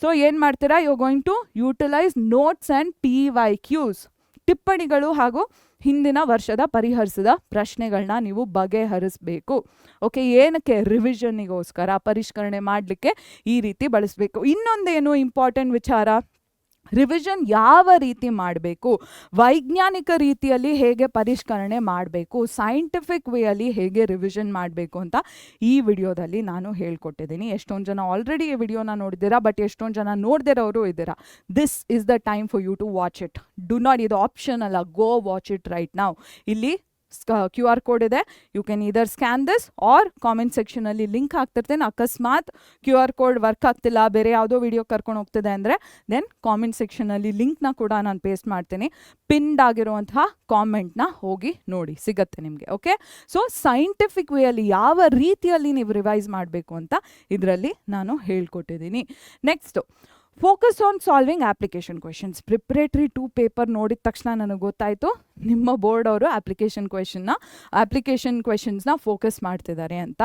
ಸೊ ಏನು ಮಾಡ್ತೀರಾ, you going to utilise notes and PYQs. ಟಿಪ್ಪಣಿಗಳು ಹಾಗೂ ಹಿಂದಿನ ವರ್ಷದ ಪರಿಹರಿಸಿದ ಪ್ರಶ್ನೆಗಳನ್ನ ನೀವು ಬಗೆಹರಿಸಬೇಕು. ಓಕೆ, ಏನಕ್ಕೆ, ರಿವಿಷನ್ನಿಗೋಸ್ಕರ, ಪರಿಷ್ಕರಣೆ ಮಾಡಲಿಕ್ಕೆ ಈ ರೀತಿ ಬಳಸಬೇಕು. ಇನ್ನೊಂದೇನು ಇಂಪಾರ್ಟೆಂಟ್ ವಿಚಾರ, ರಿವಿಷನ್ ಯಾವ ರೀತಿ ಮಾಡಬೇಕು, ವೈಜ್ಞಾನಿಕ ರೀತಿಯಲ್ಲಿ ಹೇಗೆ ಪರಿಷ್ಕರಣೆ ಮಾಡಬೇಕು, ಸೈಂಟಿಫಿಕ್ ವೇಯಲ್ಲಿ ಹೇಗೆ ರಿವಿಷನ್ ಮಾಡಬೇಕು ಅಂತ ಈ ವಿಡಿಯೋದಲ್ಲಿ ನಾನು ಹೇಳ್ಕೊಟ್ಟಿದ್ದೀನಿ. ಎಷ್ಟೊಂದು ಜನ ಆಲ್ರೆಡಿ ಈ ವಿಡಿಯೋನ ನೋಡಿದ್ದೀರಾ, ಬಟ್ ಎಷ್ಟೊಂದು ಜನ ನೋಡ್ದಿರೋರು ಇದ್ದೀರಾ. This is the time for you to watch it. Do not, ಇದು ಆಪ್ಷನ್ ಅಲ್ಲ, ಗೋ ವಾಚ್ ಇಟ್ ರೈಟ್ ನಾವು. ಇಲ್ಲಿ QR ಕೋಡ್ ಇದೆ. You can either scan this or comment ಸೆಕ್ಷನಲ್ಲಿ ಲಿಂಕ್ ಹಾಕ್ತಿರ್ತೇನೆ. ಅಕಸ್ಮಾತ್ QR ಕೋಡ್ ವರ್ಕ್ ಆಗ್ತಿಲ್ಲ, ಬೇರೆ ಯಾವುದೋ ವಿಡಿಯೋ ಕರ್ಕೊಂಡು ಹೋಗ್ತಿದೆ ಅಂದರೆ ದೆನ್ ಕಾಮೆಂಟ್ ಸೆಕ್ಷನಲ್ಲಿ ಲಿಂಕ್ನ ಕೂಡ ನಾನು ಪೇಸ್ಟ್ ಮಾಡ್ತೀನಿ. ಪಿನ್ಡ್ ಆಗಿರುವಂತಹ ಕಾಮೆಂಟ್ನ ಹೋಗಿ ನೋಡಿ, ಸಿಗತ್ತೆ ನಿಮಗೆ. ಓಕೆ, ಸೊ ಸೈಂಟಿಫಿಕ್ ವೇಯಲ್ಲಿ ಯಾವ ರೀತಿಯಲ್ಲಿ ನೀವು ರಿವೈಸ್ ಮಾಡಬೇಕು ಅಂತ ಇದರಲ್ಲಿ ನಾನು ಹೇಳ್ಕೊಟ್ಟಿದ್ದೀನಿ. Next, focus on solving application questions. Preparatory 2 paper ನೋಡಿದ ತಕ್ಷಣ ನನಗೆ ಗೊತ್ತಾಯಿತು ನಿಮ್ಮ ಬೋರ್ಡ್ ಅವರು ಅಪ್ಲಿಕೇಶನ್ ಕ್ವೆಶನ್ಸ್ನ ಫೋಕಸ್ ಮಾಡ್ತಿದ್ದಾರೆ ಅಂತ.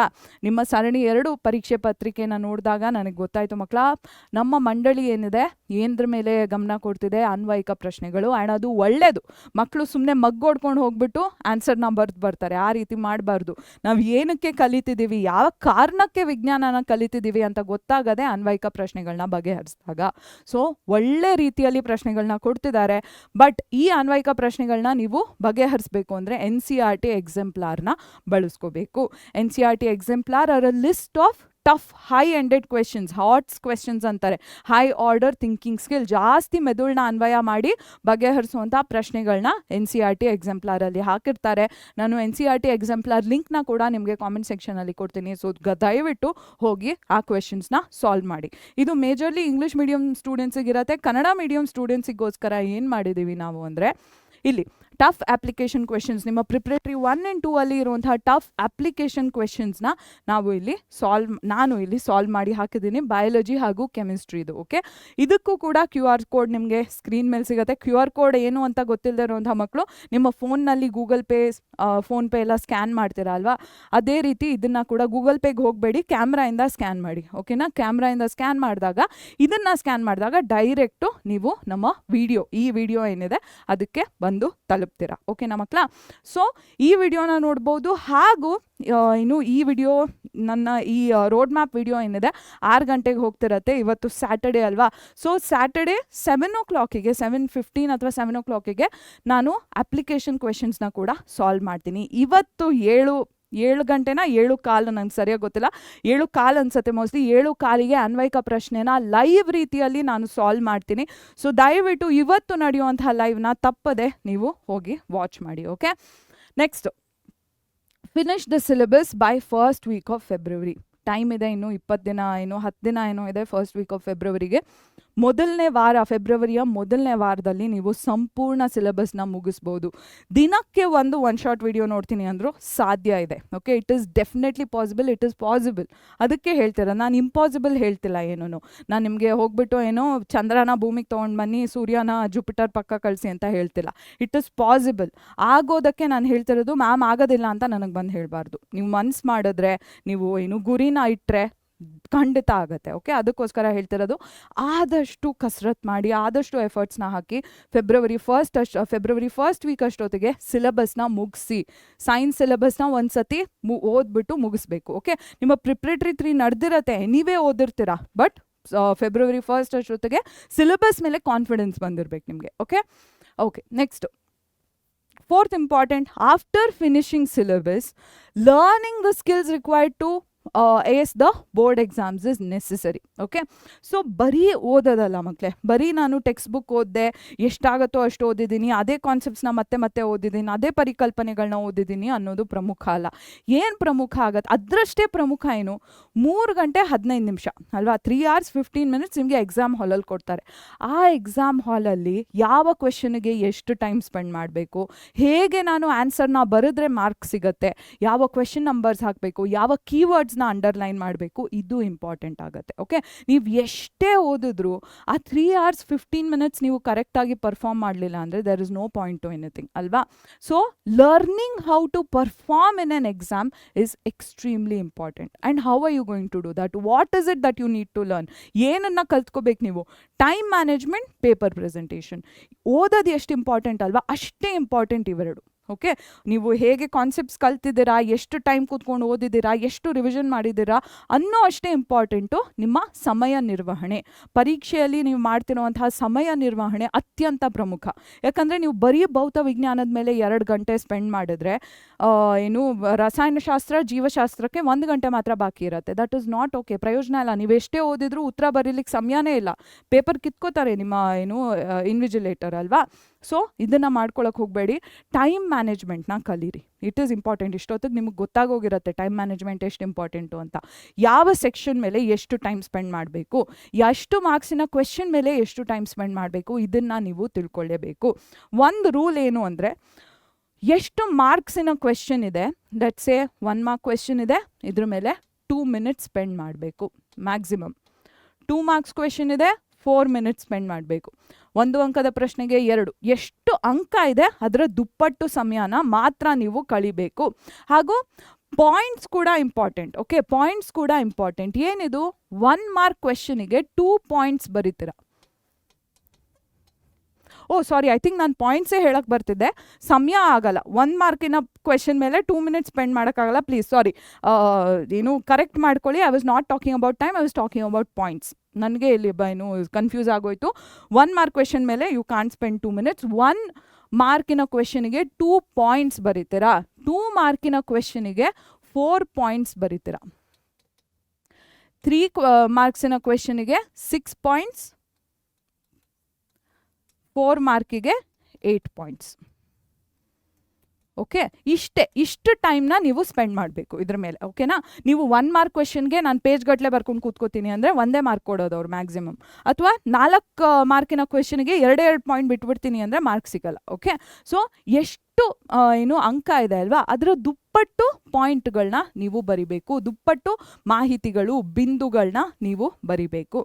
ನಿಮ್ಮ ಸರಣಿ 2 ಪರೀಕ್ಷೆ ಪತ್ರಿಕೆನ ನೋಡಿದಾಗ ನನಗೆ ಗೊತ್ತಾಯಿತು ಮಕ್ಕಳ, ನಮ್ಮ ಮಂಡಳಿ ಏನಿದೆ ಏನದ್ರ ಮೇಲೆ ಗಮನ ಕೊಡ್ತಿದೆ, ಅನ್ವಯಿಕ ಪ್ರಶ್ನೆಗಳು. ಆ್ಯಂಡ್ ಅದು ಒಳ್ಳೆಯದು. ಮಕ್ಕಳು ಸುಮ್ಮನೆ ಮಗ್ಗೋಡ್ಕೊಂಡು ಹೋಗ್ಬಿಟ್ಟು ಆನ್ಸರ್ನ ಬರ್ತಾರೆ. ಆ ರೀತಿ ಮಾಡಬಾರ್ದು. ನಾವು ಏನಕ್ಕೆ ಕಲಿತಿದ್ದೀವಿ, ಯಾವ ಕಾರಣಕ್ಕೆ ವಿಜ್ಞಾನನ ಕಲಿತಿದ್ದೀವಿ ಅಂತ ಗೊತ್ತಾಗದೆ ಅನ್ವಯಿಕ ಪ್ರಶ್ನೆಗಳನ್ನ ಬಗೆಹರಿಸಿದಾಗ. ಸೊ ಒಳ್ಳೆ ರೀತಿಯಲ್ಲಿ ಪ್ರಶ್ನೆಗಳನ್ನ ಕೊಡ್ತಿದ್ದಾರೆ. ಬಟ್ ಈ ಅನ್ವಯಿಕ ಪ್ರಶ್ನೆಗಳನ್ನ ನೀವು ಬಗೆಹರಿಸಬೇಕು ಅಂದರೆ NCERT ಎಕ್ಸಾಂಪ್ಲಾರ್ನ ಬಳಸ್ಕೋಬೇಕು. NCERT exemplar are a list of tough high ended questions, HOTS questions ಅಂತಾರೆ. ಹೈ ಆರ್ಡರ್ ಥಿಂಕಿಂಗ್ ಸ್ಕಿಲ್, ಜಾಸ್ತಿ ಮೆದುಳನ್ನ ಅನ್ವಯ ಮಾಡಿ ಬಗೆಹರಿಸುವಂಥ ಪ್ರಶ್ನೆಗಳನ್ನ NCERT ಎಕ್ಸಾಂಪ್ಲಾರಲ್ಲಿ ಹಾಕಿರ್ತಾರೆ. ನಾನು NCERT ಎಕ್ಸಾಂಪ್ಲಾರ್ ಲಿಂಕ್ನ ಕೂಡ ನಿಮಗೆ ಕಾಮೆಂಟ್ ಸೆಕ್ಷನಲ್ಲಿ ಕೊಡ್ತೀನಿ. ಸೊ ದಯವಿಟ್ಟು ಹೋಗಿ ಆ ಕ್ವೆಶನ್ಸ್ನ ಸಾಲ್ವ್ ಮಾಡಿ. ಇದು ಮೇಜರ್ಲಿ ಇಂಗ್ಲೀಷ್ ಮೀಡಿಯಂ ಸ್ಟೂಡೆಂಟ್ಸಿಗಿರುತ್ತೆ. ಕನ್ನಡ ಮೀಡಿಯಂ ಸ್ಟೂಡೆಂಟ್ಸಿಗೋಸ್ಕರ ಏನು ಮಾಡಿದ್ದೀವಿ ನಾವು ಅಂದರೆ, ಇಲ್ಲಿ ಟಫ್ ಅಪ್ಲಿಕೇಶನ್ ಕ್ವೆಶನ್ಸ್, ನಿಮ್ಮ ಪ್ರಿಪ್ರೇಟರಿ 1 and 2 ಅಲ್ಲಿ ಇರುವಂತಹ ಟಫ್ ಅಪ್ಲಿಕೇಶನ್ ಕ್ವೆಶನ್ಸ್ನ ನಾನು ಇಲ್ಲಿ ಸಾಲ್ವ್ ಮಾಡಿ ಹಾಕಿದ್ದೀನಿ. ಬಯಾಲಜಿ ಹಾಗೂ ಕೆಮಿಸ್ಟ್ರಿದು. ಓಕೆ, ಇದಕ್ಕೂ ಕೂಡ QR ಕೋಡ್ ನಿಮಗೆ ಸ್ಕ್ರೀನ್ ಮೇಲೆ ಸಿಗುತ್ತೆ. QR ಕೋಡ್ ಏನು ಅಂತ ಗೊತ್ತಿಲ್ಲದೆ ಇರುವಂಥ ಮಕ್ಕಳು ನಿಮ್ಮ ಫೋನ್ನಲ್ಲಿ ಗೂಗಲ್ ಪೇ, ಫೋನ್ಪೇ ಎಲ್ಲ ಸ್ಕ್ಯಾನ್ ಮಾಡ್ತೀರಾ ಅಲ್ವಾ, ಅದೇ ರೀತಿ ಇದನ್ನು ಕೂಡ ಗೂಗಲ್ ಪೇಗೆ ಹೋಗಬೇಡಿ, ಕ್ಯಾಮ್ರಾಯಿಂದ ಸ್ಕ್ಯಾನ್ ಮಾಡಿ. ಓಕೆನಾ, ಕ್ಯಾಮ್ರಾಯಿಂದ ಸ್ಕ್ಯಾನ್ ಮಾಡಿದಾಗ, ಇದನ್ನು ಸ್ಕ್ಯಾನ್ ಮಾಡಿದಾಗ ಡೈರೆಕ್ಟು ನೀವು ನಮ್ಮ ಈ ವಿಡಿಯೋ ಏನಿದೆ ಅದಕ್ಕೆ ಬಂದು ತಲುಪ್ತೀರಾ. ಓಕೆನಾ ಮಕ್ಕಳ, ಸೊ ಈ ವಿಡಿಯೋನ ನೋಡ್ಬೋದು. ಹಾಗೂ ಇನ್ನು ಈ ವಿಡಿಯೋ, ನನ್ನ ಈ ರೋಡ್ ಮ್ಯಾಪ್ ವಿಡಿಯೋ ಏನಿದೆ 6 ಗಂಟೆಗೆ ಹೋಗ್ತಿರತ್ತೆ. ಇವತ್ತು ಸ್ಯಾಟರ್ಡೇ ಅಲ್ವಾ, ಸೊ ಸ್ಯಾಟರ್ಡೇ 7 o'clock-ಗೆ, 7:15 ಅಥವಾ 7 o'clock-ಗೆ ನಾನು ಅಪ್ಲಿಕೇಶನ್ ಕ್ವೆಶನ್ಸ್ನ ಕೂಡ ಸಾಲ್ವ್ ಮಾಡ್ತೀನಿ. ಇವತ್ತು 7 ಗಂಟೆನ 7:15, ನಂಗೆ ಸರಿಯಾಗಿ ಗೊತ್ತಿಲ್ಲ, 7:15 ಅನ್ಸುತ್ತೆ ಮೋಸ್ಟ್ಲಿ. 7:15ಗೆ ಅನ್ವಯಿಕ ಪ್ರಶ್ನೆನ ಲೈವ್ ರೀತಿಯಲ್ಲಿ ನಾನು ಸಾಲ್ವ್ ಮಾಡ್ತೀನಿ. ಸೊ ದಯವಿಟ್ಟು ಇವತ್ತು ನಡೆಯುವಂತಹ ಲೈವ್ನ ತಪ್ಪದೆ ನೀವು ಹೋಗಿ ವಾಚ್ ಮಾಡಿ. Okay, next, finish the syllabus by first week of February. Time ಇದೆ, ಇನ್ನು 20 ದಿನ ಏನೋ 10 ದಿನ ಏನೋ ಇದೆ ಫಸ್ಟ್ ವೀಕ್ ಆಫ್ ಫೆಬ್ರವರಿಗೆ. ಫೆಬ್ರವರಿಯ ಮೊದಲನೇ ವಾರದಲ್ಲಿ ನೀವು ಸಂಪೂರ್ಣ ಸಿಲೆಬಸ್ನ ಮುಗಿಸ್ಬೋದು. ದಿನಕ್ಕೆ ಒಂದು ಶಾರ್ಟ್ ವಿಡಿಯೋ ನೋಡ್ತೀನಿ ಅಂದರೂ ಸಾಧ್ಯ ಇದೆ. Okay, it is definitely possible, it is possible. ಅದಕ್ಕೆ ಹೇಳ್ತೀರ, ನಾನು ಇಂಪಾಸಿಬಲ್ ಹೇಳ್ತಿಲ್ಲ ಏನೂ. ನಾನು ನಿಮಗೆ ಹೋಗ್ಬಿಟ್ಟು ಏನೋ ಚಂದ್ರನ ಭೂಮಿಗೆ ತೊಗೊಂಡು ಬನ್ನಿ, ಸೂರ್ಯನ ಜುಪಿಟರ್ ಪಕ್ಕ ಕಳಿಸಿ ಅಂತ ಹೇಳ್ತಿಲ್ಲ. It is possible. ಆಗೋದಕ್ಕೆ ನಾನು ಹೇಳ್ತಿರೋದು, ಮ್ಯಾಮ್ ಆಗೋದಿಲ್ಲ ಅಂತ ನನಗೆ ಬಂದು ಹೇಳಬಾರ್ದು. ನೀವು ಮನ್ಸು ಮಾಡಿದ್ರೆ, ನೀವು ಏನು ಗುರಿನ ಇಟ್ಟರೆ ಖಂಡಿತ ಆಗುತ್ತೆ. ಓಕೆ, ಅದಕ್ಕೋಸ್ಕರ ಹೇಳ್ತಿರೋದು, ಆದಷ್ಟು ಕಸರತ್ತು ಮಾಡಿ, ಆದಷ್ಟು ಎಫರ್ಟ್ಸ್ನ ಹಾಕಿ ಫೆಬ್ರವರಿ ಫಸ್ಟ್ ವೀಕ್ ಅಷ್ಟೊತ್ತಿಗೆ ಸಿಲೆಬಸ್ನ ಮುಗಿಸಿ. ಸೈನ್ಸ್ ಸಿಲೆಬಸ್ನ ಒಂದು ಸತಿ ಓದ್ಬಿಟ್ಟು ಮುಗಿಸ್ಬೇಕು. ಓಕೆ, ನಿಮ್ಮ ಪ್ರಿಪ್ರೇಟರಿ 3 ನಡೆದಿರತ್ತೆ, ನೀವೇ ಓದಿರ್ತೀರಾ, ಬಟ್ ಫೆಬ್ರವರಿ 1 ಅಷ್ಟೊತ್ತಿಗೆ ಸಿಲೆಬಸ್ ಮೇಲೆ ಕಾನ್ಫಿಡೆನ್ಸ್ ಬಂದಿರಬೇಕು ನಿಮಗೆ. Okay, next, 4th important, after finishing syllabus, learning the skills required to ace the board exams is necessary. Okay, so ಬರೀ ಓದೋದಲ್ಲ ಮಕ್ಕಳೇ, ಬರೀ ನಾನು ಟೆಕ್ಸ್ಟ್ ಬುಕ್ ಓದಿದೆ, ಎಷ್ಟಾಗುತ್ತೋ ಅಷ್ಟು ಓದಿದ್ದೀನಿ, ಅದೇ ಕಾನ್ಸೆಪ್ಟ್ಸ್ನ ಮತ್ತೆ ಮತ್ತೆ ಓದಿದ್ದೀನಿ, ಅದೇ ಪರಿಕಲ್ಪನೆಗಳನ್ನ ಓದಿದ್ದೀನಿ ಅನ್ನೋದು ಪ್ರಮುಖ ಅಲ್ಲ. ಏನು ಪ್ರಮುಖ ಆಗತ್ತೆ, ಅದರಷ್ಟೇ ಪ್ರಮುಖ ಏನು, 3 ಗಂಟೆ 15 ನಿಮಿಷ ಅಲ್ವಾ, 3 hours 15 minutes ನಿಮಗೆ ಎಕ್ಸಾಮ್ ಹಾಲಲ್ಲಿ ಕೊಡ್ತಾರೆ. ಆ ಎಕ್ಸಾಮ್ ಹಾಲಲ್ಲಿ ಯಾವ ಕ್ವೆಶನ್ಗೆ ಎಷ್ಟು ಟೈಮ್ ಸ್ಪೆಂಡ್ ಮಾಡಬೇಕು, ಹೇಗೆ ನಾನು ಆನ್ಸರ್ನ ಬರೆದ್ರೆ ಮಾರ್ಕ್ ಸಿಗುತ್ತೆ, ಯಾವ ಕ್ವೆಶನ್ ನಂಬರ್ಸ್ ಹಾಕಬೇಕು, ಯಾವ ಕೀವರ್ಡ್ಸ್ನ ಅಂಡರ್ಲೈನ್ ಮಾಡಬೇಕು, ಇದು ಇಂಪಾರ್ಟೆಂಟ್ ಆಗುತ್ತೆ. ಓಕೆ, ನೀವು ಎಷ್ಟೇ ಓದಿದ್ರು ಆ 3 hours 15 minutes ನೀವು ಕರೆಕ್ಟಾಗಿ ಪರ್ಫಾರ್ಮ್ ಮಾಡಲಿಲ್ಲ ಅಂದರೆ there is no point to anything ಅಲ್ವಾ. So learning how to perform in an exam is extremely important. And how are you going to do that, what is it that you need to learn, ಏನನ್ನು ಕಲ್ತ್ಕೋಬೇಕು ನೀವು, time management, paper presentation. ಓದೋದು ಎಷ್ಟು important ಅಲ್ವಾ, ಅಷ್ಟೇ important ಇವೆರಡು. Okay, ನೀವು ಹೇಗೆ ಕಾನ್ಸೆಪ್ಟ್ಸ್ ಕಲ್ತಿದ್ದೀರಾ, ಎಷ್ಟು ಟೈಮ್ ಕೂತ್ಕೊಂಡು ಓದಿದ್ದೀರಾ, ಎಷ್ಟು ರಿವಿಷನ್ ಮಾಡಿದ್ದೀರಾ ಅನ್ನೋ ಅಷ್ಟೇ ಇಂಪಾರ್ಟೆಂಟು ನಿಮ್ಮ ಸಮಯ ನಿರ್ವಹಣೆ. ಪರೀಕ್ಷೆಯಲ್ಲಿ ನೀವು ಮಾಡ್ತಿರುವಂತಹ ಸಮಯ ನಿರ್ವಹಣೆ ಅತ್ಯಂತ ಪ್ರಮುಖ. ಯಾಕಂದರೆ ನೀವು ಬರೀ ಭೌತ ವಿಜ್ಞಾನದ ಮೇಲೆ 2 ಗಂಟೆ ಸ್ಪೆಂಡ್ ಮಾಡಿದ್ರೆ, ಏನು ರಸಾಯನಶಾಸ್ತ್ರ, ಜೀವಶಾಸ್ತ್ರಕ್ಕೆ 1 ಗಂಟೆ ಮಾತ್ರ ಬಾಕಿ ಇರುತ್ತೆ. ದಟ್ ಇಸ್ ನಾಟ್ ಓಕೆ, ಪ್ರಯೋಜನ ಇಲ್ಲ. ನೀವು ಎಷ್ಟೇ ಓದಿದ್ರೂ ಉತ್ತರ ಬರೀಲಿಕ್ಕೆ ಸಮಯನೇ ಇಲ್ಲ, ಪೇಪರ್ ಕಿತ್ಕೋತಾರೆ ನಿಮ್ಮ ಇನ್ವಿಜಿಲೇಟರ್ ಅಲ್ವಾ. ಸೊ ಇದನ್ನು ಮಾಡ್ಕೊಳಕ್ಕೆ ಹೋಗಬೇಡಿ, ಟೈಮ್ ಮ್ಯಾನೇಜ್ಮೆಂಟ್ನ ಕಲೀರಿ. It is important. ಇಷ್ಟೊತ್ತಿಗೆ ನಿಮಗೆ ಗೊತ್ತಾಗೋಗಿರುತ್ತೆ ಟೈಮ್ ಮ್ಯಾನೇಜ್ಮೆಂಟ್ ಎಷ್ಟು ಇಂಪಾರ್ಟೆಂಟು ಅಂತ. ಯಾವ ಸೆಕ್ಷನ್ ಮೇಲೆ ಎಷ್ಟು ಟೈಮ್ ಸ್ಪೆಂಡ್ ಮಾಡಬೇಕು, ಎಷ್ಟು ಮಾರ್ಕ್ಸಿನ ಕ್ವೆಶನ್ ಮೇಲೆ ಎಷ್ಟು ಟೈಮ್ ಸ್ಪೆಂಡ್ ಮಾಡಬೇಕು, ಇದನ್ನು ನೀವು ತಿಳ್ಕೊಳ್ಳೇಬೇಕು. ಒಂದು ರೂಲ್ ಏನು ಅಂದರೆ, ಎಷ್ಟು ಮಾರ್ಕ್ಸಿನ ಕ್ವೆಶನ್ ಇದೆ, ಲೆಟ್ಸ್ ಸೇ 1 mark ಕ್ವೆಶನ್ ಇದೆ, ಇದ್ರ ಮೇಲೆ 2 minutes ಸ್ಪೆಂಡ್ ಮಾಡಬೇಕು ಮ್ಯಾಕ್ಸಿಮಮ್. 2 marks ಕ್ವೆಶನ್ ಇದೆ, 4 minutes ಸ್ಪೆಂಡ್ ಮಾಡಬೇಕು. 1 ಅಂಕದ ಪ್ರಶ್ನೆಗೆ 2, ಎಷ್ಟು ಅಂಕ ಇದೆ ಅದರ ದುಪ್ಪಟ್ಟು ಸಮಯನ ಮಾತ್ರ ನೀವು ಕಳಿಬೇಕು. ಹಾಗೂ ಪಾಯಿಂಟ್ಸ್ ಕೂಡ ಇಂಪಾರ್ಟೆಂಟ್. ಓಕೆ, ಪಾಯಿಂಟ್ಸ್ ಕೂಡ ಇಂಪಾರ್ಟೆಂಟ್. ಏನಿದು, 1 mark ಕ್ವೆಶನಿಗೆ 2 points ಬರೀತೀರ. ಸಾರಿ, ಐ ಥಿಂಕ್ ನಾನು ಪಾಯಿಂಟ್ಸೇ ಹೇಳಕ್ಕೆ ಬರ್ತಿದ್ದೆ, ಸಮಯ ಆಗಲ್ಲ. 1 markನ ಕ್ವೆಶನ್ ಮೇಲೆ 2 minutes ಸ್ಪೆಂಡ್ ಮಾಡೋಕ್ಕಾಗಲ್ಲ. ಪ್ಲೀಸ್ ಸಾರಿ, ಕರೆಕ್ಟ್ ಮಾಡ್ಕೊಳ್ಳಿ. I was not talking about time, I was talking about points. ನನಗೆ ಇಲ್ಲಿ ಕನ್ಫ್ಯೂಸ್ ಆಗೋಯ್ತು. 1 mark ಕ್ವೆಶನ್ ಮೇಲೆ ಯು ಕಾಂಟ್ ಸ್ಪೆಂಡ್ 2 minutes. 1 markನ ಕ್ವೆಶನಿಗೆ 2 points ಬರೀತೀರಾ. 2 markನ ಕ್ವೆಶನಿಗೆ 4 points ಬರೀತೀರಾ. 3 marksನ ಕ್ವೆಶನಿಗೆ 6 points, 4 markಗೆ 8 points. ಓಕೆ, ಇಷ್ಟು ಟೈಮ್ನ ನೀವು ಸ್ಪೆಂಡ್ ಮಾಡಬೇಕು ಇದ್ರ ಮೇಲೆ. ಓಕೆನಾ, ನೀವು 1 mark ಕ್ವೆಶನ್ಗೆ ನಾನು ಪೇಜ್ ಗಟ್ಟಲೆ ಬರ್ಕೊಂಡು ಕೂತ್ಕೋತೀನಿ ಅಂದರೆ 1 mark ಕೊಡೋದು ಅವ್ರು ಮ್ಯಾಕ್ಸಿಮಮ್. ಅಥವಾ 4 markನ ಕ್ವೆಶನ್ಗೆ 2 ಪಾಯಿಂಟ್ ಬಿಟ್ಬಿಡ್ತೀನಿ ಅಂದರೆ ಮಾರ್ಕ್ ಸಿಗಲ್ಲ. ಓಕೆ, ಸೊ ಎಷ್ಟು ಅಂಕ ಇದೆ ಅಲ್ವಾ, ಅದರ ದುಪ್ಪಟ್ಟು ಪಾಯಿಂಟ್ಗಳನ್ನ ನೀವು ಬರಿಬೇಕು, ದುಪ್ಪಟ್ಟು ಮಾಹಿತಿಗಳು, ಬಿಂದುಗಳನ್ನ ನೀವು ಬರಿಬೇಕು.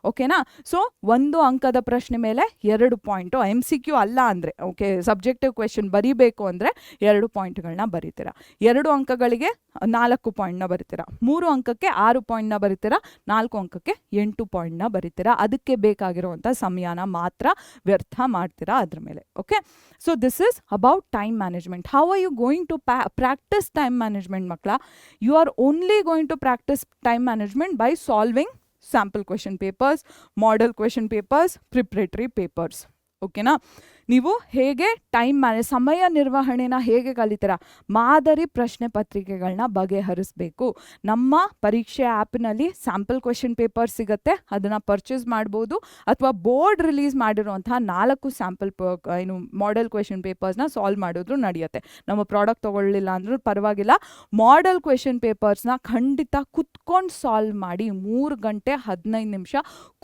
ಓಕೆನಾ, ಸೊ 1 ಅಂಕದ ಪ್ರಶ್ನೆ ಮೇಲೆ 2 ಪಾಯಿಂಟು, MCQ ಅಲ್ಲ ಅಂದರೆ, ಓಕೆ, ಸಬ್ಜೆಕ್ಟಿವ್ ಕ್ವೆಶನ್ ಬರೀಬೇಕು ಅಂದರೆ 2 ಪಾಯಿಂಟ್ಗಳನ್ನ ಬರೀತೀರಾ. 2 ಅಂಕಗಳಿಗೆ 4 ಪಾಯಿಂಟ್ನ ಬರೀತೀರಾ, 3 ಅಂಕಕ್ಕೆ 6 ಪಾಯಿಂಟ್ನ ಬರೀತೀರಾ, 4 ಅಂಕಕ್ಕೆ 8 ಪಾಯಿಂಟ್ನ ಬರೀತೀರಾ. ಅದಕ್ಕೆ ಬೇಕಾಗಿರುವಂಥ ಸಮಯನ ಮಾತ್ರ ವ್ಯರ್ಥ ಮಾಡ್ತೀರಾ ಅದ್ರ ಮೇಲೆ. Okay, so this is about time management. How are you going to practice time management ಮಕ್ಕಳ? You are only going to practice time management by solving sample question papers, model question papers, preparatory papers. ಓಕೆನಾ, ನೀವು ಹೇಗೆ ಸಮಯ ನಿರ್ವಹಣೆನ ಹೇಗೆ ಕಲಿತೀರಾ, ಮಾದರಿ ಪ್ರಶ್ನೆ ಪತ್ರಿಕೆಗಳನ್ನ ಬಗೆಹರಿಸಬೇಕು. ನಮ್ಮ ಪರೀಕ್ಷೆ ಆ್ಯಪ್ನಲ್ಲಿ ಸ್ಯಾಂಪಲ್ ಕ್ವೆಶನ್ ಪೇಪರ್ ಸಿಗುತ್ತೆ, ಅದನ್ನು ಪರ್ಚೇಸ್ ಮಾಡ್ಬೋದು. ಅಥವಾ ಬೋರ್ಡ್ ರಿಲೀಸ್ ಮಾಡಿರುವಂತಹ 4 ಸ್ಯಾಂಪಲ್ ಮಾಡೆಲ್ ಕ್ವೆಶನ್ ಪೇಪರ್ಸ್ನ ಸಾಲ್ವ್ ಮಾಡಿದ್ರು ನಡೆಯುತ್ತೆ. ನಮ್ಮ ಪ್ರಾಡಕ್ಟ್ ತೊಗೊಳ್ಳಿಲ್ಲ ಅಂದ್ರೂ ಪರವಾಗಿಲ್ಲ, ಮಾಡೆಲ್ ಕ್ವೆಶನ್ ಪೇಪರ್ಸ್ನ ಖಂಡಿತ ಕುತ್ಕೊಂಡು ಸಾಲ್ವ್ ಮಾಡಿ. 3 ಗಂಟೆ 15 ನಿಮಿಷ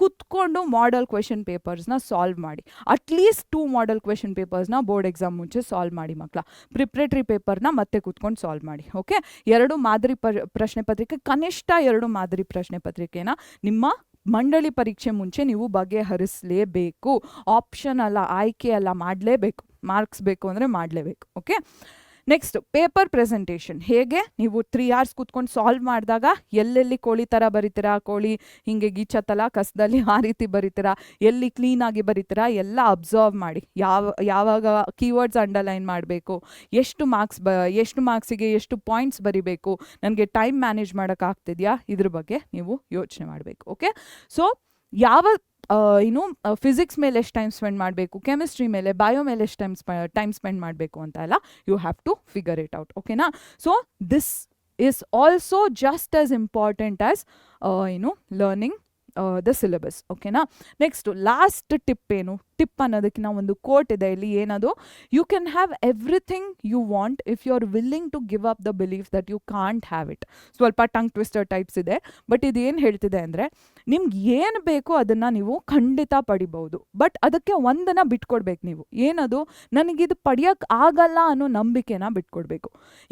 ಕುತ್ಕೊಂಡು ಮಾಡೆಲ್ ಕ್ವೆಶನ್ ಪೇಪರ್ಸ್ನ ಸಾಲ್ವ್ ಮಾಡಿ. ಅಟ್ಲೀಸ್ಟ್ 2 ಮಾಡೆಲ್ ಕ್ವೆಶನ್ ಪೇಪರ್ಸ್ನ ಬೋರ್ಡ್ ಎಕ್ಸಾಮ್ ಮುಂಚೆ ಸಾಲ್ವ್ ಮಾಡಿ ಮಕ್ಕಳ. ಪ್ರಿಪ್ರೇಟರಿ ಪೇಪರ್ನ ಮತ್ತೆ ಕೂತ್ಕೊಂಡು ಸಾಲ್ವ್ ಮಾಡಿ. ಓಕೆ, 2 ಮಾದರಿ ಪ್ರಶ್ನೆ ಪತ್ರಿಕೆ, ಕನಿಷ್ಠ 2 ಮಾದರಿ ಪ್ರಶ್ನೆ ಪತ್ರಿಕೆನ ನಿಮ್ಮ ಮಂಡಳಿ ಪರೀಕ್ಷೆ ಮುಂಚೆ ನೀವು ಬಗೆಹರಿಸಲೇಬೇಕು. ಆಪ್ಷನ್ ಅಲ್ಲ, ಆಯ್ಕೆ ಅಲ್ಲ, ಮಾಡಲೇಬೇಕು. ಮಾರ್ಕ್ಸ್ ಬೇಕು ಅಂದರೆ ಮಾಡಲೇಬೇಕು. Okay, next paper presentation. ಹೇಗೆ ನೀವು 3 hours ಕೂತ್ಕೊಂಡು ಸಾಲ್ವ್ ಮಾಡಿದಾಗ ಎಲ್ಲೆಲ್ಲಿ ಕೋಳಿ ಥರ ಬರಿತೀರಾ, ಕೋಳಿ ಹಿಂಗೆ ಗೀಚತ್ತಲ್ಲ ಕಸದಲ್ಲಿ, ಆ ರೀತಿ ಬರಿತೀರಾ, ಎಲ್ಲಿ ಕ್ಲೀನಾಗಿ ಬರಿತೀರಾ ಎಲ್ಲ ಅಬ್ಸರ್ವ್ ಮಾಡಿ. ಯಾವಾಗ ಕೀವರ್ಡ್ಸ್ ಅಂಡರ್ಲೈನ್ ಮಾಡಬೇಕು, ಎಷ್ಟು ಮಾರ್ಕ್ಸಿಗೆ ಎಷ್ಟು ಪಾಯಿಂಟ್ಸ್ ಬರಿಬೇಕು, ನನಗೆ ಟೈಮ್ ಮ್ಯಾನೇಜ್ ಮಾಡೋಕ್ಕಾಗ್ತಿದೆಯಾ, ಇದ್ರ ಬಗ್ಗೆ ನೀವು ಯೋಚನೆ ಮಾಡಬೇಕು. ಓಕೆ, ಸೊ ಯಾವ ಫಿಸಿಕ್ಸ್ ಮೇಲೆ ಎಷ್ಟು ಟೈಮ್ ಸ್ಪೆಂಡ್ ಮಾಡಬೇಕು, ಕೆಮಿಸ್ಟ್ರಿ ಮೇಲೆ, ಬಯೋ ಮೇಲೆ ಎಷ್ಟು ಟೈಮ್ ಸ್ಪೆಂಡ್ ಮಾಡಬೇಕು ಅಂತ ಎಲ್ಲ you have to figure it out. ಓಕೆನಾ, so this is also just as important as learning the syllabus. ಓಕೆನಾ? ನೆಕ್ಸ್ಟು ಲಾಸ್ಟ್ ಟಿಪ್ ಏನು? ಟಿಪ್ ಅನ್ನೋದಕ್ಕಿಂತ ಒಂದು ಕೋಟ್ ಇದೆ ಇಲ್ಲಿ. ಏನದು? You can have everything you want if you are willing to give up the belief that you can't have it. ಸ್ವಲ್ಪ tongue twister types ಇದೆ, but ಇದೇನು ಹೇಳ್ತಿದೆ ಅಂದರೆ ನಿಮ್ಗೆ ಏನು ಬೇಕೋ ಅದನ್ನು ನೀವು ಖಂಡಿತ ಪಡಿಬಹುದು, ಬಟ್ ಅದಕ್ಕೆ ಒಂದನ್ನು ಬಿಟ್ಕೊಡ್ಬೇಕು ನೀವು. ಏನದು? ನನಗಿದು ಪಡೆಯೋಕ್ಕೆ ಆಗಲ್ಲ ಅನ್ನೋ ನಂಬಿಕೆನ ಬಿಟ್ಕೊಡ್ಬೇಕು.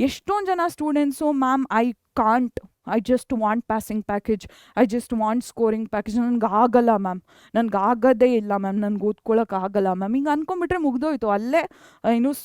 ಎಷ್ಟೊಂದು ಜನ students ma'am I can't, I just want passing package, I just want scoring package, ನನಗೆ ಆಗಲ್ಲ ಮ್ಯಾಮ್, ನನಗೆ ಆಗೋದೇ ಇಲ್ಲ ಮ್ಯಾಮ್, ನನಗೆ ಓದ್ಕೊಳ್ಳೋಕೆ ಆಗಲ್ಲ ಮ್ಯಾಮ್, ಹಿಂಗೆ ಅಂದ್ಕೊಂಡ್ಬಿಟ್ರೆ ಮುಗ್ದೋಯ್ತು, ಅಲ್ಲೇ